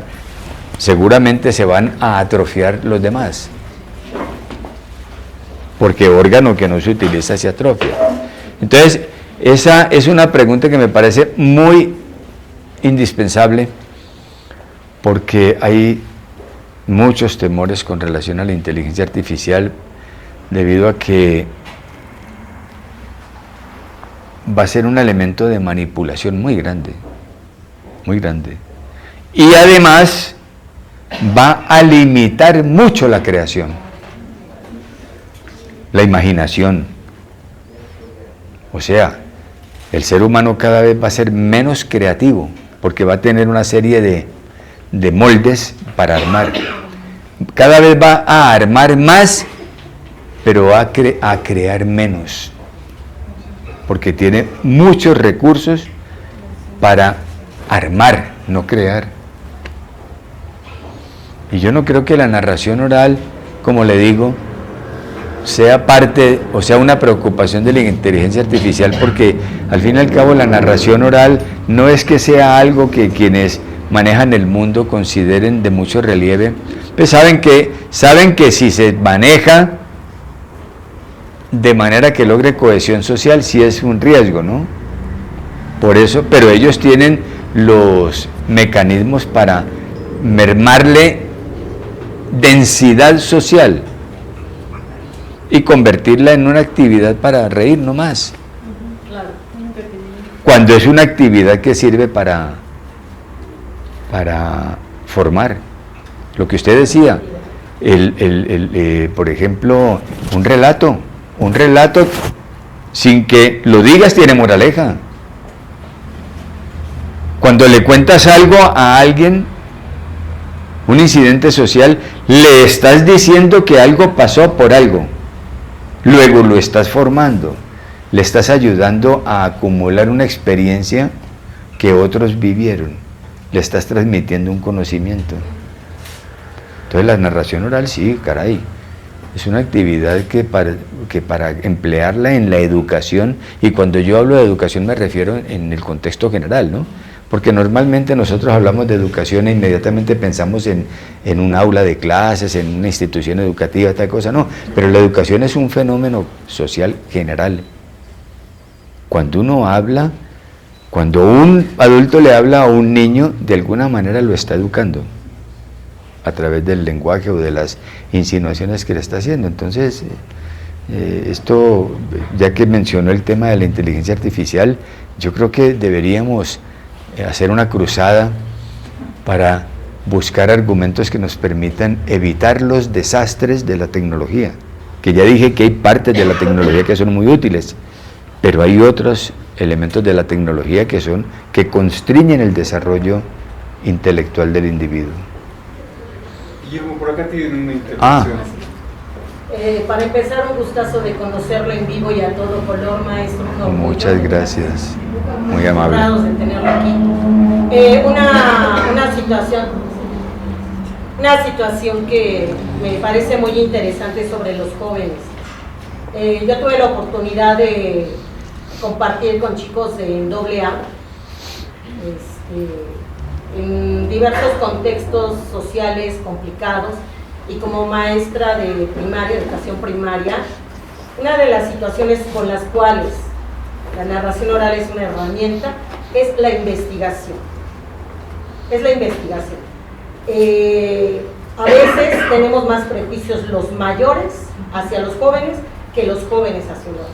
Seguramente se van a atrofiar los demás, porque órgano que no se utiliza se atrofia. Entonces, esa es una pregunta que me parece muy indispensable, porque hay muchos temores con relación a la inteligencia artificial, debido a que va a ser un elemento de manipulación muy grande, y además va a limitar mucho la creación, la imaginación. O sea, el ser humano cada vez va a ser menos creativo, porque va a tener una serie de moldes para armar. Cada vez va a armar más, pero va a crear menos, porque tiene muchos recursos para armar, no crear. Y yo no creo que la narración oral, como le digo, sea parte, o sea, una preocupación de la inteligencia artificial, porque al fin y al cabo la narración oral no es que sea algo que quienes manejan el mundo consideren de mucho relieve, pues saben que si se maneja de manera que logre cohesión social, sí es un riesgo, ¿no? Por eso, pero ellos tienen los mecanismos para mermarle densidad social y convertirla en una actividad para reír nomás. Cuando es una actividad que sirve para formar. Lo que usted decía, por ejemplo, un relato sin que lo digas tiene moraleja. Cuando le cuentas algo a alguien, un incidente social, le estás diciendo que algo pasó por algo. Luego lo estás formando, le estás ayudando a acumular una experiencia que otros vivieron, le estás transmitiendo un conocimiento. Entonces la narración oral, sí, caray, es una actividad que para emplearla en la educación, y cuando yo hablo de educación me refiero en el contexto general, ¿no? porque normalmente nosotros hablamos de educación e inmediatamente pensamos en un aula de clases, en una institución educativa, tal cosa, no, pero la educación es un fenómeno social general. Cuando uno habla, cuando un adulto le habla a un niño, de alguna manera lo está educando, a través del lenguaje o de las insinuaciones que le está haciendo. Entonces, esto, ya que mencionó el tema de la inteligencia artificial, yo creo que deberíamos hacer una cruzada para buscar argumentos que nos permitan evitar los desastres de la tecnología, que ya dije que hay partes de la tecnología que son muy útiles, pero hay otros elementos de la tecnología que constriñen el desarrollo intelectual del individuo. Guillermo, por acá tienen una intervención. Para empezar, un gustazo de conocerlo en vivo y a todo color, maestro. Muchas gracias, muy amable. De tenerlo aquí. Una situación que me parece muy interesante sobre los jóvenes. Yo tuve la oportunidad de compartir con chicos de AA, en diversos contextos sociales complicados, y como maestra de primaria, educación primaria, una de las situaciones con las cuales la narración oral es una herramienta es la investigación. Es la investigación. A veces tenemos más prejuicios los mayores hacia los jóvenes que los jóvenes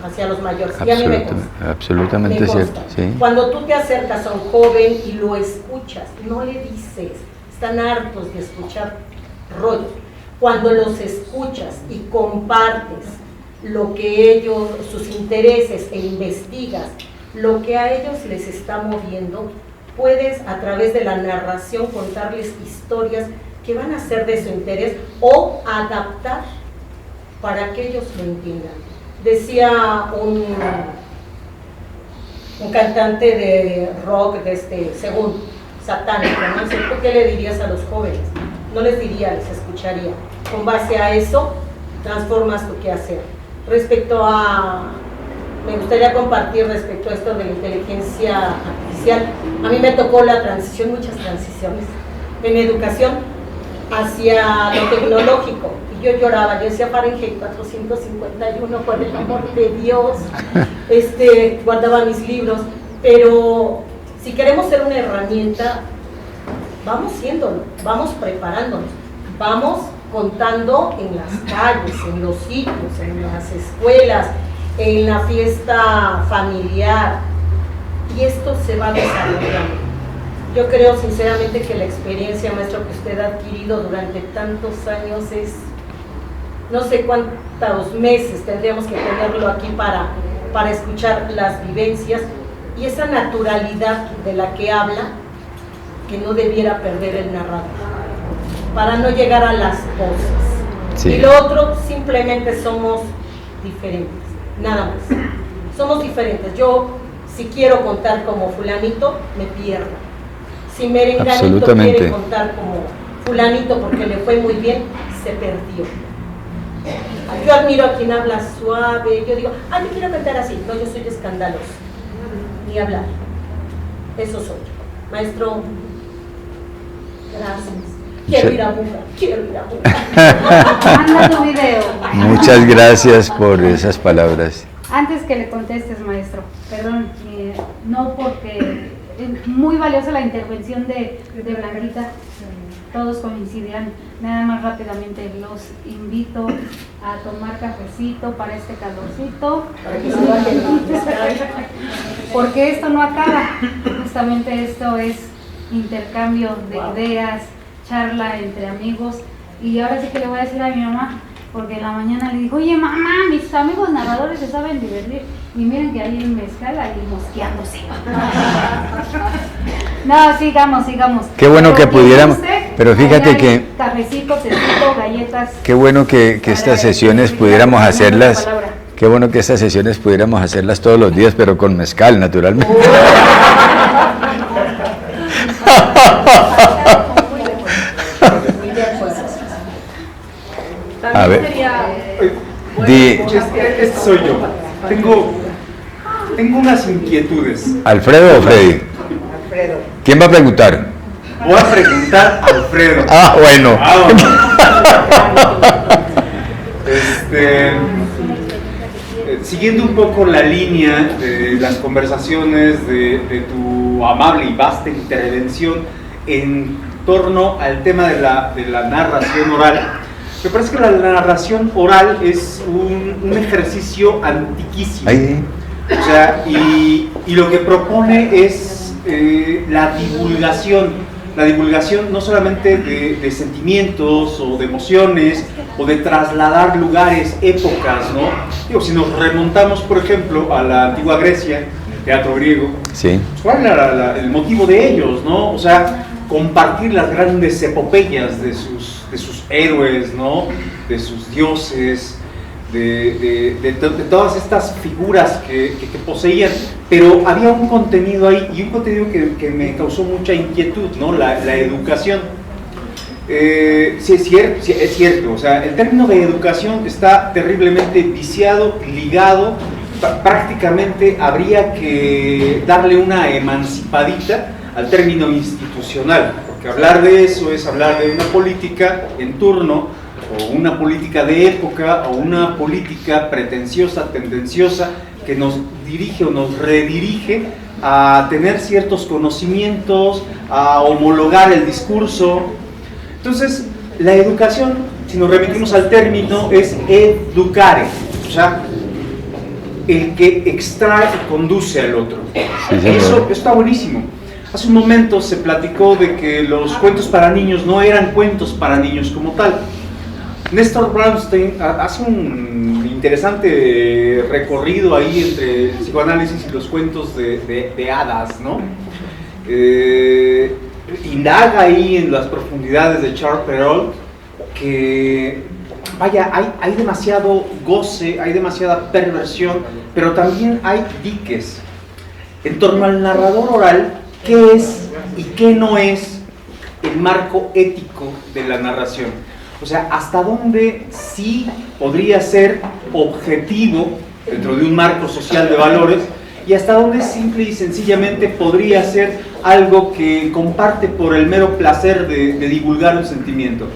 hacia los mayores. Y a mí me consta. Absolutamente cierto. Sí. Cuando tú te acercas a un joven y lo escuchas, no le dices, están hartos de escuchar rollo. Cuando los escuchas y compartes lo que ellos, sus intereses, e investigas lo que a ellos les está moviendo, puedes a través de la narración contarles historias que van a ser de su interés o adaptar para que ellos lo entiendan. Decía un cantante de rock según satánico, ¿no? ¿Tú qué le dirías a los jóvenes? No les diría, les escucharía. Con base a eso, transformas tu quehacer. Me gustaría compartir respecto a esto de la inteligencia artificial. A mí me tocó la transición, muchas transiciones, en educación hacia lo tecnológico. Y yo lloraba, yo decía Fahrenheit 451, por el amor de Dios, guardaba mis libros, pero si queremos ser una herramienta, vamos siéndolo, vamos preparándonos, vamos contando en las calles, en los sitios, en las escuelas, en la fiesta familiar, y esto se va desarrollando. Yo creo sinceramente que la experiencia, maestro, que usted ha adquirido durante tantos años es, no sé cuántos meses tendríamos que tenerlo aquí para escuchar las vivencias y esa naturalidad de la que habla, que no debiera perder el narrador, para no llegar a las voces. Sí. Y lo otro, simplemente somos diferentes, nada más. Somos diferentes. Yo, si quiero contar como fulanito, me pierdo. Si Merenganito quiere contar como fulanito porque le fue muy bien, se perdió. Yo admiro a quien habla suave, yo digo, yo quiero cantar así. No, yo soy escandaloso. Ni hablar. Eso soy yo. Maestro, gracias. Quiero ir a Buga. Manda tu video. Muchas gracias por esas palabras. Antes que le contestes, maestro, perdón, no, porque es muy valiosa la intervención de Blanquita, todos coincidirán. Nada más rápidamente los invito a tomar cafecito para este calorcito, porque esto no acaba, justamente esto es intercambio de ideas, charla entre amigos. Y ahora sí que le voy a decir a mi mamá, porque en la mañana le dijo, oye mamá, mis amigos narradores se saben divertir, y miren que ahí en Mezcal ahí mosqueándose. No, sigamos. Qué bueno que pudiéramos, pero fíjate que cafecito, tecito, galletas. Qué bueno que estas sesiones pudiéramos hacerlas. Qué bueno que estas sesiones pudiéramos hacerlas todos los días, pero con mezcal, naturalmente. A ver. Este soy yo. Tengo unas inquietudes. ¿Alfredo o Freddy? Alfredo. ¿Quién va a preguntar? Voy a preguntar a Alfredo. Ah, bueno. Siguiendo un poco la línea de las conversaciones de tu amable y vasta intervención en torno al tema de la narración oral, me parece que la narración oral es un ejercicio antiquísimo. O sea, y lo que propone es la divulgación no solamente de sentimientos o de emociones o de trasladar lugares, épocas, ¿no? Digo, si nos remontamos, por ejemplo, a la antigua Grecia, el teatro griego, sí. ¿Cuál era el motivo de ellos, no? O sea, compartir las grandes epopeyas de sus héroes, ¿no? De sus dioses, de todas estas figuras que poseían, pero había un contenido ahí, y un contenido que me causó mucha inquietud, ¿no? La educación. Sí, es cierto, o sea, el término de educación está terriblemente viciado, ligado, prácticamente habría que darle una emancipadita al término institucional, porque hablar de eso es hablar de una política en turno, o una política de época, o una política pretenciosa, tendenciosa, que nos dirige o nos redirige a tener ciertos conocimientos, a homologar el discurso. Entonces, la educación, si nos remitimos al término, es educare, o sea, el que extrae y conduce al otro. Eso está buenísimo. Hace un momento se platicó de que los cuentos para niños no eran cuentos para niños como tal. Néstor Brownstein hace un interesante recorrido ahí entre el psicoanálisis y los cuentos de hadas, ¿no? Indaga ahí en las profundidades de Charles Perrault que, vaya, hay demasiado goce, hay demasiada perversión, pero también hay diques. En torno al narrador oral, ¿qué es y qué no es el marco ético de la narración? O sea, ¿hasta dónde sí podría ser objetivo dentro de un marco social de valores y hasta dónde simple y sencillamente podría ser algo que comparte por el mero placer de divulgar un sentimiento?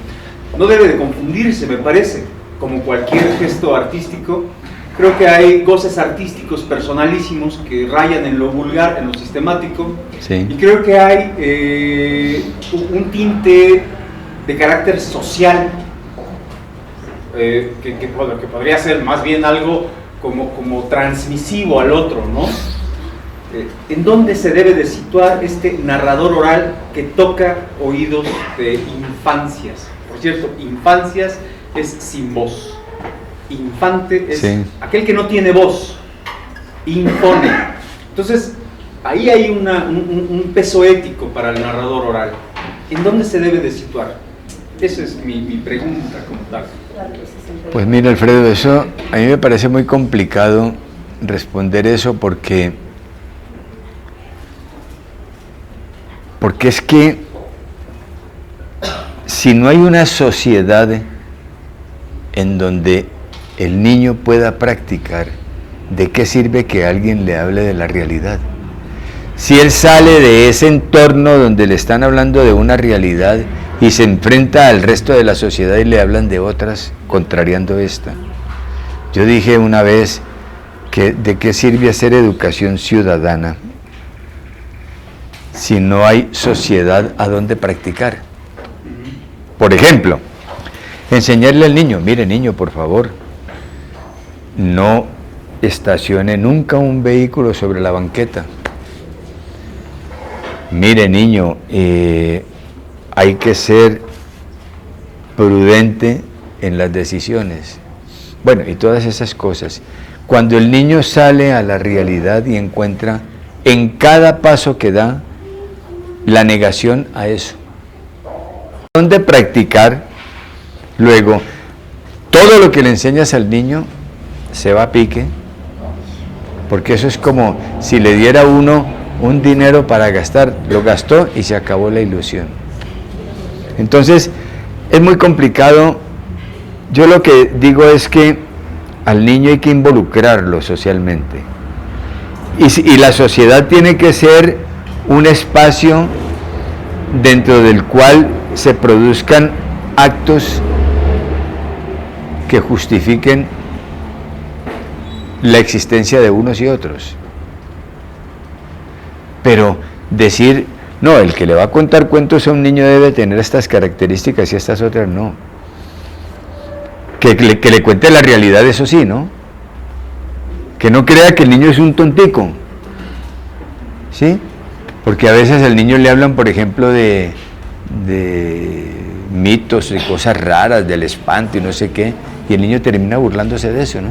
No debe de confundirse, me parece, como cualquier gesto artístico. Creo que hay goces artísticos personalísimos que rayan en lo vulgar, en lo sistemático, sí. Y creo que hay un tinte de carácter social que podría ser más bien algo como transmisivo al otro, ¿no? ¿En dónde se debe de situar este narrador oral que toca oídos de infancias? Por cierto, infancias es sin voz. Infante es aquel que no tiene voz, impone. Entonces, ahí hay un peso ético para el narrador oral. ¿En dónde se debe de situar? Esa es mi pregunta como tal. Pues mira, Alfredo, eso a mí me parece muy complicado responder eso porque es que si no hay una sociedad en donde el niño pueda practicar, ¿de qué sirve que alguien le hable de la realidad? Si él sale de ese entorno donde le están hablando de una realidad y se enfrenta al resto de la sociedad y le hablan de otras, contrariando esta. Yo dije una vez que ¿de qué sirve hacer educación ciudadana si no hay sociedad a donde practicar? Por ejemplo, enseñarle al niño, mire niño, por favor, no estacione nunca un vehículo sobre la banqueta. Mire niño, hay que ser prudente en las decisiones. Bueno, y todas esas cosas. Cuando el niño sale a la realidad y encuentra en cada paso que da la negación a eso. ¿Dónde practicar? Luego, todo lo que le enseñas al niño se va a pique, porque eso es como si le diera uno un dinero para gastar, lo gastó y se acabó la ilusión. Entonces, es muy complicado. Yo lo que digo es que al niño hay que involucrarlo socialmente. Y la sociedad tiene que ser un espacio dentro del cual se produzcan actos que justifiquen la existencia de unos y otros. Pero decir, no, el que le va a contar cuentos a un niño debe tener estas características y estas otras, no. Que le cuente la realidad, eso sí, ¿no? Que no crea que el niño es un tontico, ¿sí? Porque a veces al niño le hablan, por ejemplo, de mitos y cosas raras, del espanto y no sé qué, y el niño termina burlándose de eso, ¿no?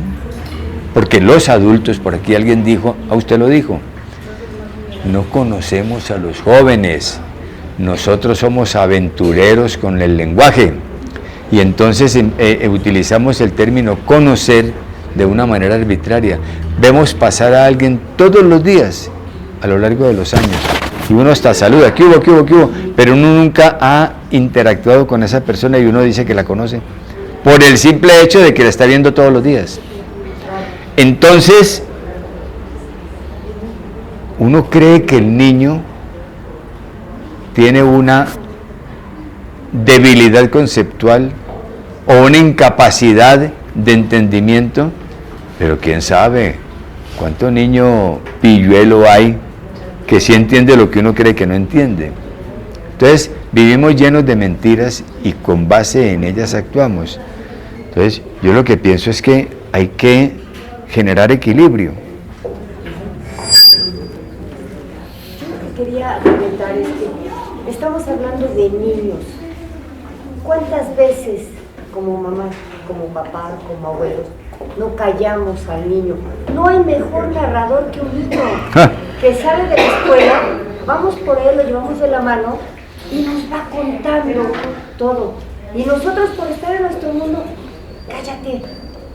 Porque los adultos, por aquí alguien dijo, a usted lo dijo, no conocemos a los jóvenes, nosotros somos aventureros con el lenguaje, y entonces utilizamos el término conocer de una manera arbitraria. Vemos pasar a alguien todos los días a lo largo de los años, y uno hasta saluda, ¿qué hubo, qué hubo, qué hubo? Pero uno nunca ha interactuado con esa persona y uno dice que la conoce, por el simple hecho de que la está viendo todos los días. Entonces, uno cree que el niño tiene una debilidad conceptual o una incapacidad de entendimiento, pero quién sabe cuánto niño pilluelo hay que sí entiende lo que uno cree que no entiende. Entonces, vivimos llenos de mentiras y con base en ellas actuamos. Entonces, yo lo que pienso es que hay que generar equilibrio. Yo lo que quería comentar es que estamos hablando de niños. ¿Cuántas veces como mamá, como papá, como abuelos, no callamos al niño? No hay mejor narrador que un niño que sale de la escuela, vamos por él, lo llevamos de la mano y nos va contando todo. Y nosotros, por estar en nuestro mundo, cállate,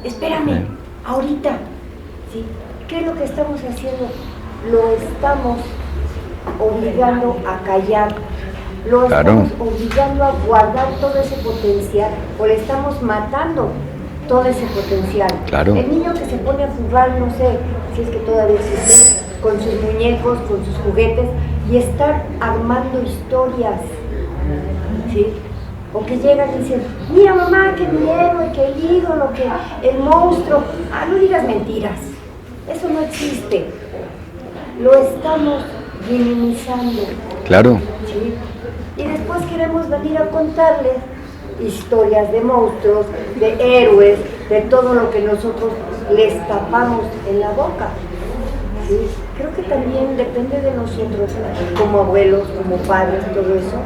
espérame, ahorita. ¿Sí? ¿Qué es lo que estamos haciendo? Lo estamos obligando a callar, lo estamos obligando a guardar todo ese potencial, o le estamos matando todo ese potencial. El niño que se pone a jugar, no sé si es que todavía existe, con sus muñecos, con sus juguetes, y estar armando historias, ¿sí? O que llegan y dicen, mira mamá, que mi héroe, que el ídolo, que el monstruo. No digas mentiras, eso no existe. Lo estamos minimizando. ¿Sí? Y después queremos venir a contarles historias de monstruos, de héroes, de todo lo que nosotros les tapamos en la boca. ¿Sí? Creo que también depende de nosotros, como abuelos, como padres, todo eso,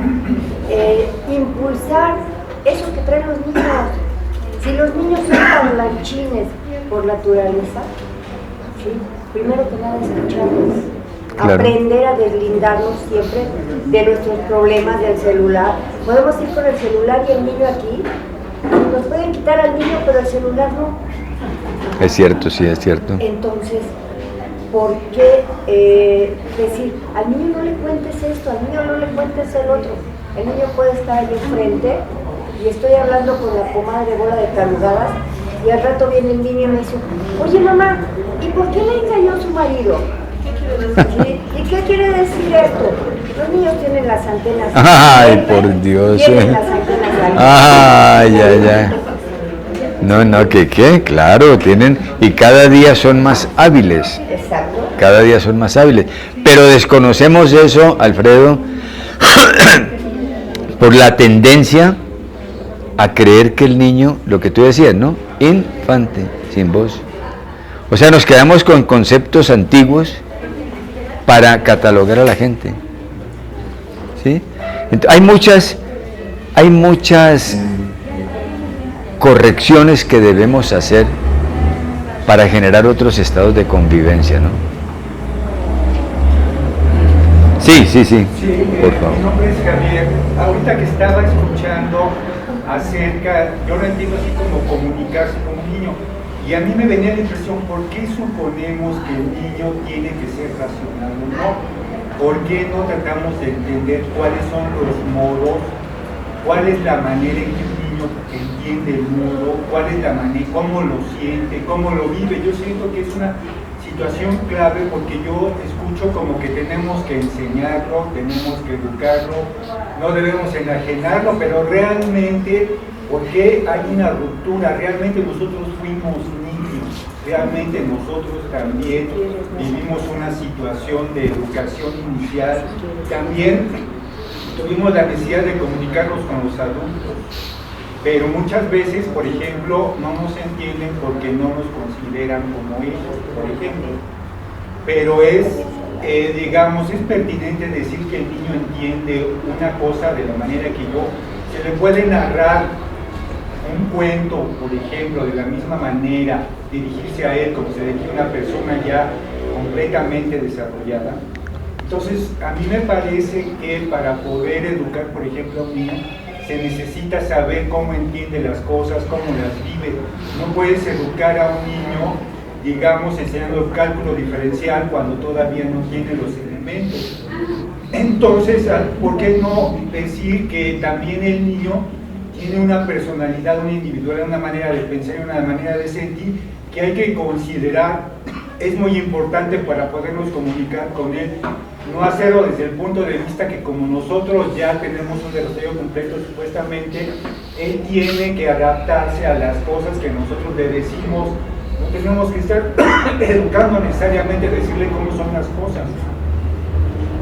impulsar eso que traen los niños. Si los niños son parlanchines por naturaleza, ¿sí? Primero que nada escucharlos, aprender a deslindarnos siempre de nuestros problemas del celular. Podemos ir con el celular y el niño aquí, nos pueden quitar al niño, pero el celular no. Es cierto, sí, es cierto. Entonces, ¿por qué decir, al niño no le cuentes esto, al niño no le cuentes el otro? El niño puede estar ahí enfrente y estoy hablando con la comadre Bola de Tarugadas y al rato viene el niño y me dice, oye mamá, ¿y por qué le engañó su marido? ¿Sí? ¿Y qué quiere decir esto? Los niños tienen las antenas. Ay, por Dios. Tienen las antenas. Ay, ay, ay. No, ¿qué? Claro, tienen, y cada día son más hábiles. Exacto. Cada día son más hábiles. Pero desconocemos eso, Alfredo, por la tendencia a creer que el niño, lo que tú decías, ¿no? Infante, sin voz. O sea, nos quedamos con conceptos antiguos para catalogar a la gente. ¿Sí? Entonces, hay muchas correcciones que debemos hacer para generar otros estados de convivencia, ¿no? Sí, por favor. Mi nombre es Javier. Ahorita que estaba escuchando acerca, yo no entiendo así como comunicarse con un niño, y a mí me venía la impresión, ¿por qué suponemos que el niño tiene que ser racional o no? ¿Por qué no tratamos de entender cuáles son los modos, cuál es la manera en que el niño entiende el mundo, cuál es la manera, cómo lo siente, cómo lo vive? Yo siento que es una situación clave porque yo escucho como que tenemos que enseñarlo, tenemos que educarlo, no debemos enajenarlo, pero realmente, ¿por qué hay una ruptura? Realmente nosotros fuimos niños, realmente nosotros también vivimos una situación de educación inicial, también tuvimos la necesidad de comunicarnos con los adultos. Pero muchas veces, por ejemplo, no nos entienden porque no nos consideran como ellos, por ejemplo. Pero es, digamos, es pertinente decir que el niño entiende una cosa de la manera que yo. Se le puede narrar un cuento, por ejemplo, de la misma manera, dirigirse a él como se dirige a una persona ya completamente desarrollada. Entonces, a mí me parece que para poder educar, por ejemplo, a un niño, se necesita saber cómo entiende las cosas, cómo las vive. No puedes educar a un niño, digamos, enseñando el cálculo diferencial cuando todavía no tiene los elementos. Entonces, ¿por qué no decir que también el niño tiene una personalidad, una individualidad, una manera de pensar y una manera de sentir que hay que considerar? Es muy importante para podernos comunicar con él. No hacerlo desde el punto de vista que como nosotros ya tenemos un desarrollo completo, supuestamente, él tiene que adaptarse a las cosas que nosotros le decimos. No tenemos que estar educando necesariamente, decirle cómo son las cosas.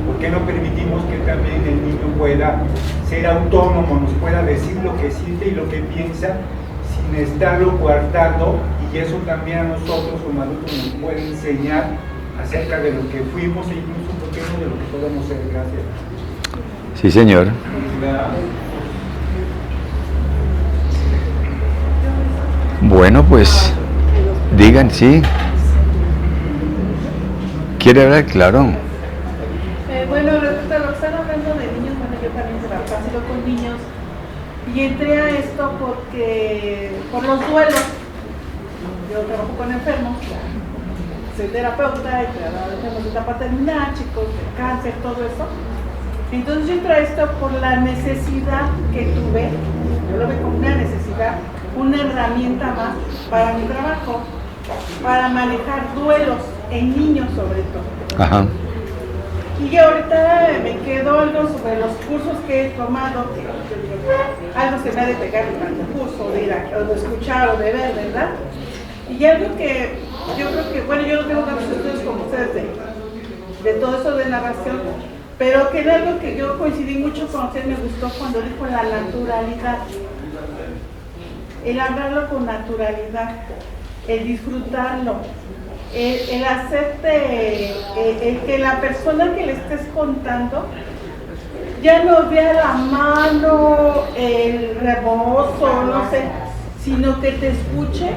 ¿Por qué no permitimos que también el niño pueda ser autónomo, nos pueda decir lo que siente y lo que piensa sin estarlo coartando? Y eso también a nosotros como adultos nos puede enseñar acerca de lo que fuimos e incluso, ¿por qué no?, de lo que podemos ser. Gracias. Sí, señor. Bueno, pues digan, sí. ¿Quiere hablar? Claro. Bueno, respecto a lo que están hablando de niños, bueno, yo también he sido con niños y entré a esto porque por los duelos. Yo trabajo con enfermos, soy terapeuta y trabajo de enfermos de etapa terminal, chicos de cáncer, todo eso. Entonces yo entré a esto por la necesidad que tuve, yo lo veo como una necesidad, una herramienta más para mi trabajo, para manejar duelos en niños sobre todo. Ajá. Y ahorita me quedó algo sobre los cursos que he tomado, algo que me ha de pegar durante el curso, de ir a, o de escuchar o de ver, ¿verdad? Y algo que yo creo que, bueno, yo no tengo tantos estudios como ustedes de todo eso de narración, pero que era algo que yo coincidí mucho con usted, me gustó cuando dijo la naturalidad. El hablarlo con naturalidad, el disfrutarlo, el hacerte, el que la persona que le estés contando ya no vea la mano, el rebozo, no sé, sino que te escuche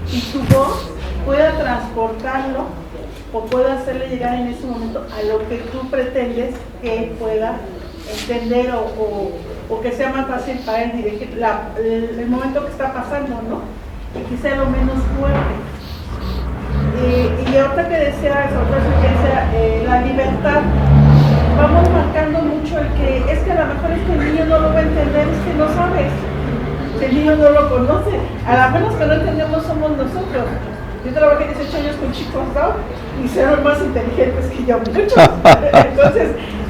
y tu voz pueda transportarlo o pueda hacerle llegar en ese momento a lo que tú pretendes que él pueda entender o que sea más fácil para él dirigir el momento que está pasando, ¿no? Y que sea lo menos fuerte. Y ahorita que decía eso, la libertad, vamos marcando mucho el que es que a lo mejor es que el niño no lo va a entender, es que no sabes, el niño no lo conoce, a lo menos que no entendemos somos nosotros. Yo trabajé 18 años con chicos, ¿no? Y son más inteligentes que yo, muchos.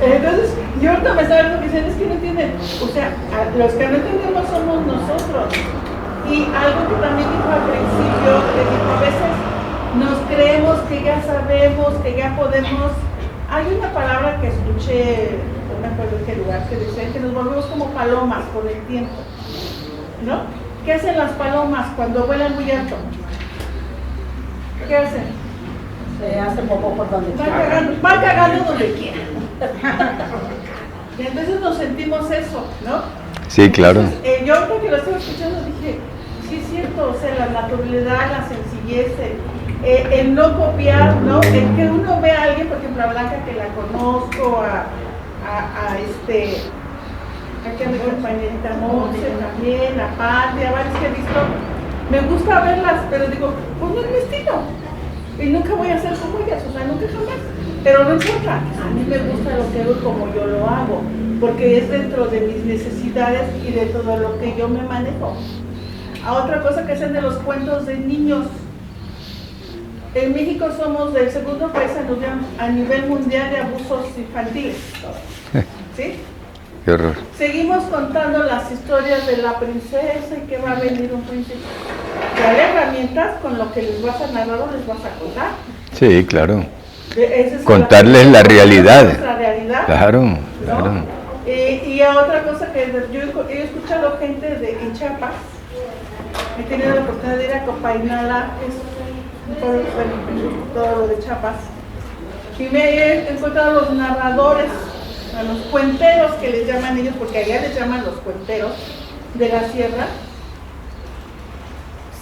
Entonces, yo ahorita me estaba viendo que dicen, es que no entienden. O sea, los que no entendemos somos nosotros. Y algo que también dijo al principio, que dijo, a veces nos creemos que ya sabemos, que ya podemos. Hay una palabra que escuché, no me acuerdo en qué lugar, que dice que nos volvemos como palomas con el tiempo, ¿no? ¿Qué hacen las palomas cuando vuelan muy alto? ¿Qué hacen? Se hacen popó por donde quieran. Van cagando donde quieran. Y entonces nos sentimos eso, ¿no? Sí, claro. Entonces, yo ahorita que lo estaba escuchando dije, sí es cierto, o sea, la naturalidad, la sencillez, el no copiar, ¿no? El que uno ve a alguien, por ejemplo, a Blanca que la conozco, aquí a mi compañerita Monse también, a Patti, a varios que he visto, me gusta verlas, pero digo, pues no es mi estilo, y nunca voy a ser como ellas, o sea, nunca jamás, pero no importa, a mí me gusta lo que hago como yo lo hago, porque es dentro de mis necesidades y de todo lo que yo me manejo. A otra cosa que hacen de los cuentos de niños, En México somos el segundo país a nivel mundial de abusos infantiles. ¿Sí? Qué horror. Seguimos contando las historias de la princesa y que va a venir un príncipe. Dale herramientas con lo que les vas a narrar o les vas a contar. Sí, claro. Es Contarles la realidad. Nuestra realidad. Claro, ¿no? claro. Y a otra cosa que yo he escuchado gente en Chiapas, he tenido la oportunidad de ir a Copainala, que es todo lo de Chiapas, y me he encontrado los narradores, a los cuenteros que les llaman ellos, porque allá les llaman los cuenteros de la sierra,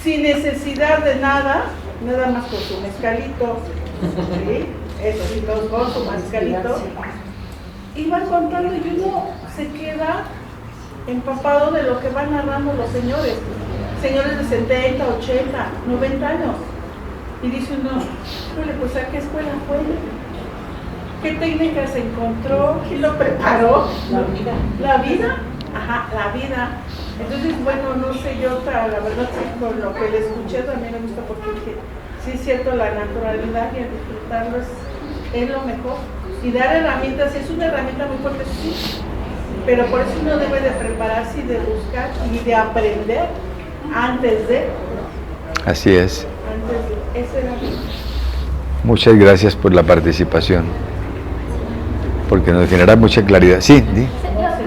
sin necesidad de nada más con su mezcalito, ¿sí? Eso sí, todos con su mezcalito, iban contando y uno se queda empapado de lo que van narrando los señores de 70, 80, 90 años, y dice uno, pues ¿a qué escuela fue? ¿Qué técnicas encontró? ¿Quién lo preparó? La vida. Ajá, la vida. Entonces, bueno, no sé, yo la verdad sí, con lo que le escuché también me gusta porque dije, sí es cierto, la naturalidad y el disfrutarlo es lo mejor. Y dar herramientas, es una herramienta muy fuerte, sí, pero por eso uno debe de prepararse y de buscar y de aprender antes de. Así es. Antes de, eso era. Muchas gracias por la participación, porque nos genera mucha claridad. Sí, di.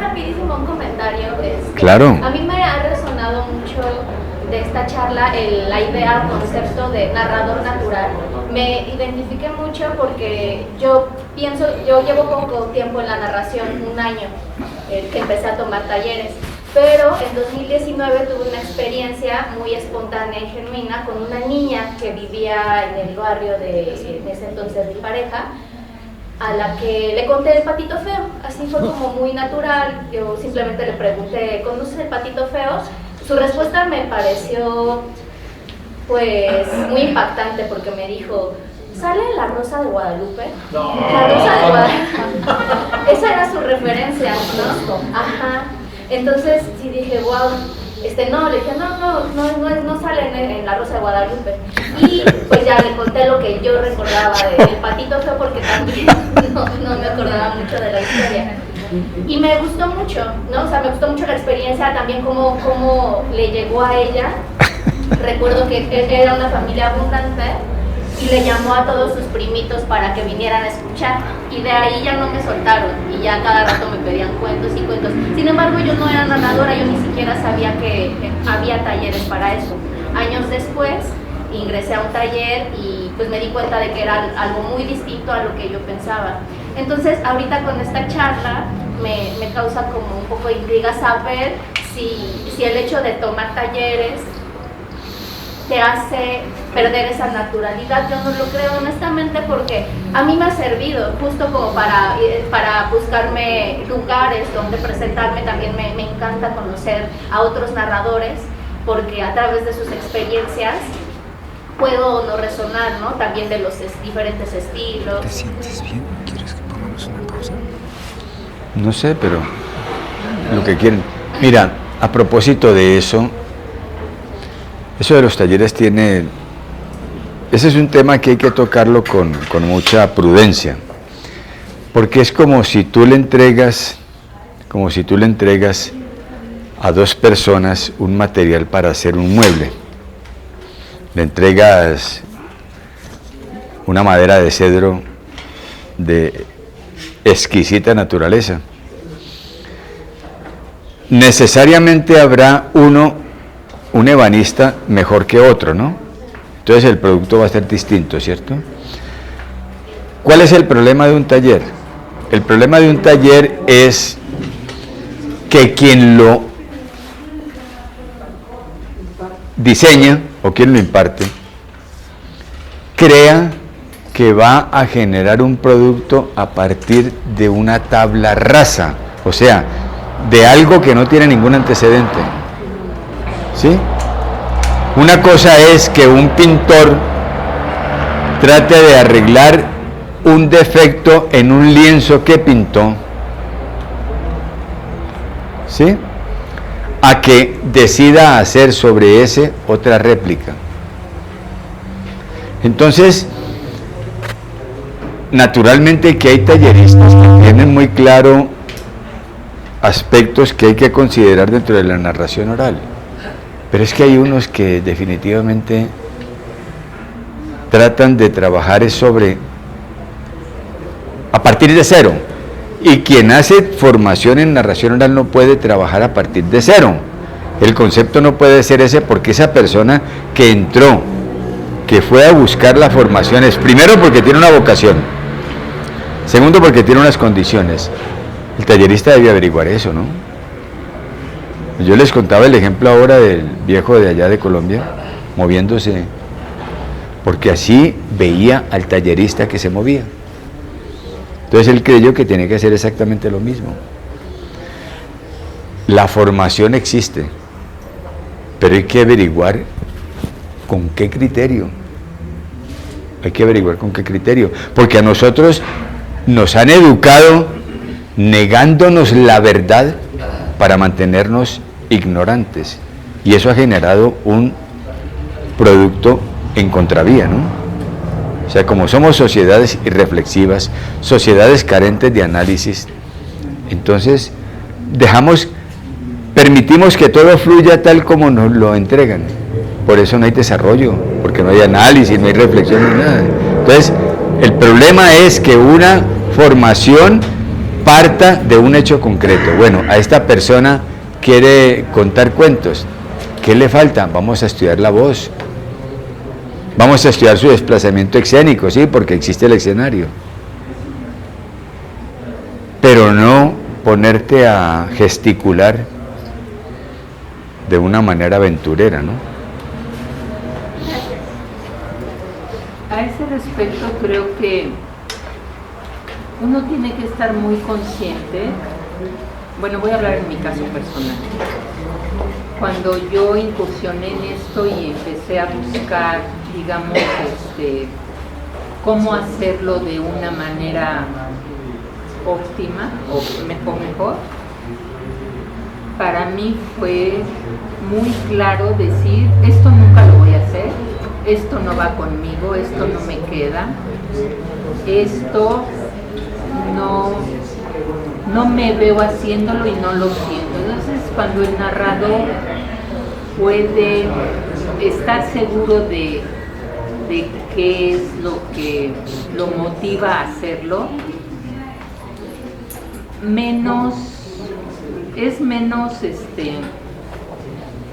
Rapidísimo un comentario. Claro. A mí me ha resonado mucho de esta charla la idea o concepto de narrador natural. Me identifiqué mucho porque yo llevo poco tiempo en la narración, un año que empecé a tomar talleres, pero en 2019 tuve una experiencia muy espontánea y genuina con una niña que vivía en el barrio de ese entonces mi pareja, a la que le conté el patito feo. Así fue como muy natural. Yo simplemente le pregunté, ¿conoces el patito feo? Su respuesta me pareció pues muy impactante porque me dijo, ¿sale La Rosa de Guadalupe? No. La Rosa de Guadalupe. Esa era su referencia, ¿no? Ajá. Entonces sí dije, wow. No, le dije, no sale en La Rosa de Guadalupe. Y pues ya le conté lo que yo recordaba del patito feo porque también no me acordaba mucho de la historia. Y me gustó mucho, ¿no? O sea, me gustó mucho la experiencia, también cómo le llegó a ella. Recuerdo que era una familia abundante y le llamó a todos sus primitos para que vinieran a escuchar. Y de ahí ya no me soltaron y ya cada rato me pedían cuentos y cuentos. Sin embargo, yo no era narradora, yo ni siquiera sabía que había talleres para eso. Años después ingresé a un taller y pues me di cuenta de que era algo muy distinto a lo que yo pensaba. Entonces, ahorita con esta charla me causa como un poco de intriga saber si el hecho de tomar talleres te hace perder esa naturalidad. Yo no lo creo honestamente porque a mí me ha servido justo como para buscarme lugares donde presentarme. También me encanta conocer a otros narradores porque a través de sus experiencias puedo no resonar, ¿no? También de los diferentes estilos. ¿Te sientes bien? ¿Quieres que pongamos una cosa? No sé, pero lo que quieren. Mira, a propósito de eso de los talleres ese es un tema que hay que tocarlo con mucha prudencia, porque es como si tú le entregas a dos personas un material para hacer un mueble. Le entregas una madera de cedro de exquisita naturaleza. Necesariamente habrá un ebanista mejor que otro, ¿no? Entonces el producto va a ser distinto, ¿cierto? ¿Cuál es el problema de un taller? El problema de un taller es que quien lo diseña o quien lo imparte crea que va a generar un producto a partir de una tabla rasa, o sea, de algo que no tiene ningún antecedente. ¿Sí? Una cosa es que un pintor trate de arreglar un defecto en un lienzo que pintó, ¿sí? A que decida hacer sobre ese otra réplica. Entonces, naturalmente que hay talleristas que tienen muy claro aspectos que hay que considerar dentro de la narración oral, pero es que hay unos que definitivamente tratan de trabajar a partir de cero, y quien hace formación en narración oral no puede trabajar a partir de cero. El concepto no puede ser ese, porque esa persona que entró, que fue a buscar la formación, es primero porque tiene una vocación, segundo porque tiene unas condiciones. El tallerista debe averiguar eso, ¿no? Yo les contaba el ejemplo ahora del viejo de allá de Colombia, moviéndose, porque así veía al tallerista que se movía. Entonces él creyó que tenía que hacer exactamente lo mismo. La formación existe, pero hay que averiguar con qué criterio. Hay que averiguar con qué criterio, porque a nosotros nos han educado negándonos la verdad para mantenernos ignorantes, y eso ha generado un producto en contravía, ¿no? O sea, como somos sociedades irreflexivas, sociedades carentes de análisis, entonces permitimos que todo fluya tal como nos lo entregan. Por eso no hay desarrollo, porque no hay análisis, no hay reflexión, ni nada. Entonces, el problema es que una formación parta de un hecho concreto. Bueno, a esta persona quiere contar cuentos. ¿Qué le falta? Vamos a estudiar la voz. Vamos a estudiar su desplazamiento escénico, sí, porque existe el escenario. Pero no ponerte a gesticular de una manera aventurera, ¿no? A ese respecto creo que uno tiene que estar muy consciente. Bueno, voy a hablar en mi caso personal. Cuando yo incursioné en esto y empecé a buscar, digamos, cómo hacerlo de una manera óptima o mejor, para mí fue muy claro decir, esto nunca lo voy a hacer, esto no va conmigo, esto no me queda, esto no me veo haciéndolo y no lo siento. Entonces, cuando el narrador puede estar seguro de qué es lo que lo motiva a hacerlo,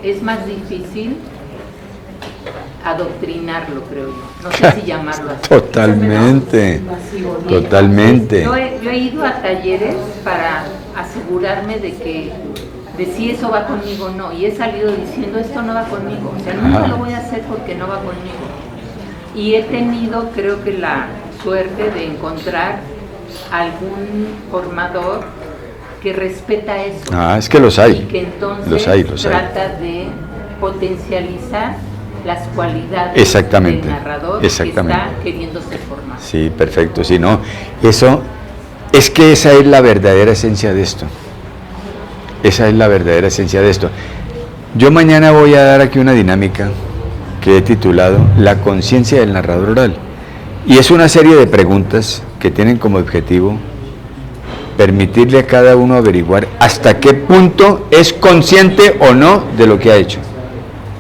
es más difícil adoctrinarlo, creo yo. No sé si llamarlo así. Totalmente. Yo he ido a talleres para asegurarme de si eso va conmigo o no, y he salido diciendo, esto no va conmigo, o sea, nunca lo voy a hacer porque no va conmigo. Y he tenido, creo que, la suerte de encontrar algún formador que respeta eso. Es que los hay. Y que entonces los hay. trata de potencializar las cualidades exactamente, del narrador exactamente. que está queriéndose formar. Sí, perfecto. Sí, no, eso es que esa es la verdadera esencia de esto. Esa es la verdadera esencia de esto. Yo mañana voy a dar aquí una dinámica que he titulado La conciencia del narrador oral. Y es una serie de preguntas que tienen como objetivo permitirle a cada uno averiguar hasta qué punto es consciente o no de lo que ha hecho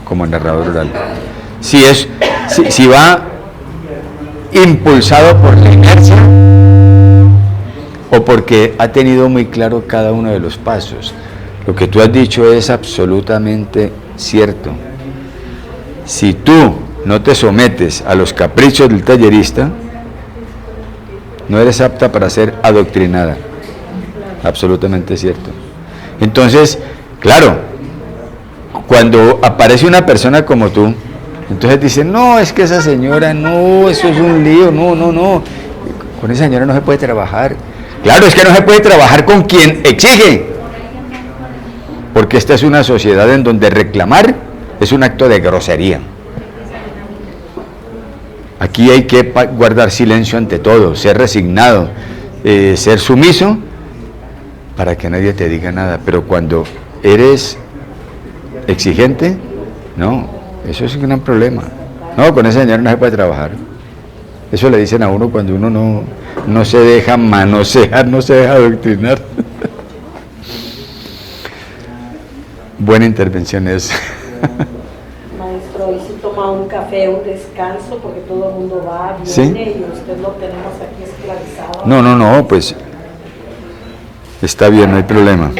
como narrador oral. Si va impulsado por la inercia o porque ha tenido muy claro cada uno de los pasos. Lo que tú has dicho es absolutamente cierto. Si tú no te sometes a los caprichos del tallerista, no eres apta para ser adoctrinada. Absolutamente cierto. Entonces, claro, cuando aparece una persona como tú, entonces dicen, no, es que esa señora, no, eso es un lío, no, con esa señora no se puede trabajar. Claro, es que no se puede trabajar con quien exige, porque esta es una sociedad en donde reclamar es un acto de grosería. Aquí hay que guardar silencio ante todo, ser resignado, ser sumiso, para que nadie te diga nada. Pero cuando eres exigente, no, eso es un gran problema. No, con ese señor no se puede trabajar. Eso le dicen a uno cuando uno no se deja manosear, no se deja adoctrinar. Buena intervención es. Maestro, ¿y si toma un café, un descanso? Porque todo el mundo va, viene, ¿Sí? y usted lo tenemos aquí esclavizado. No, pues está bien, no hay problema.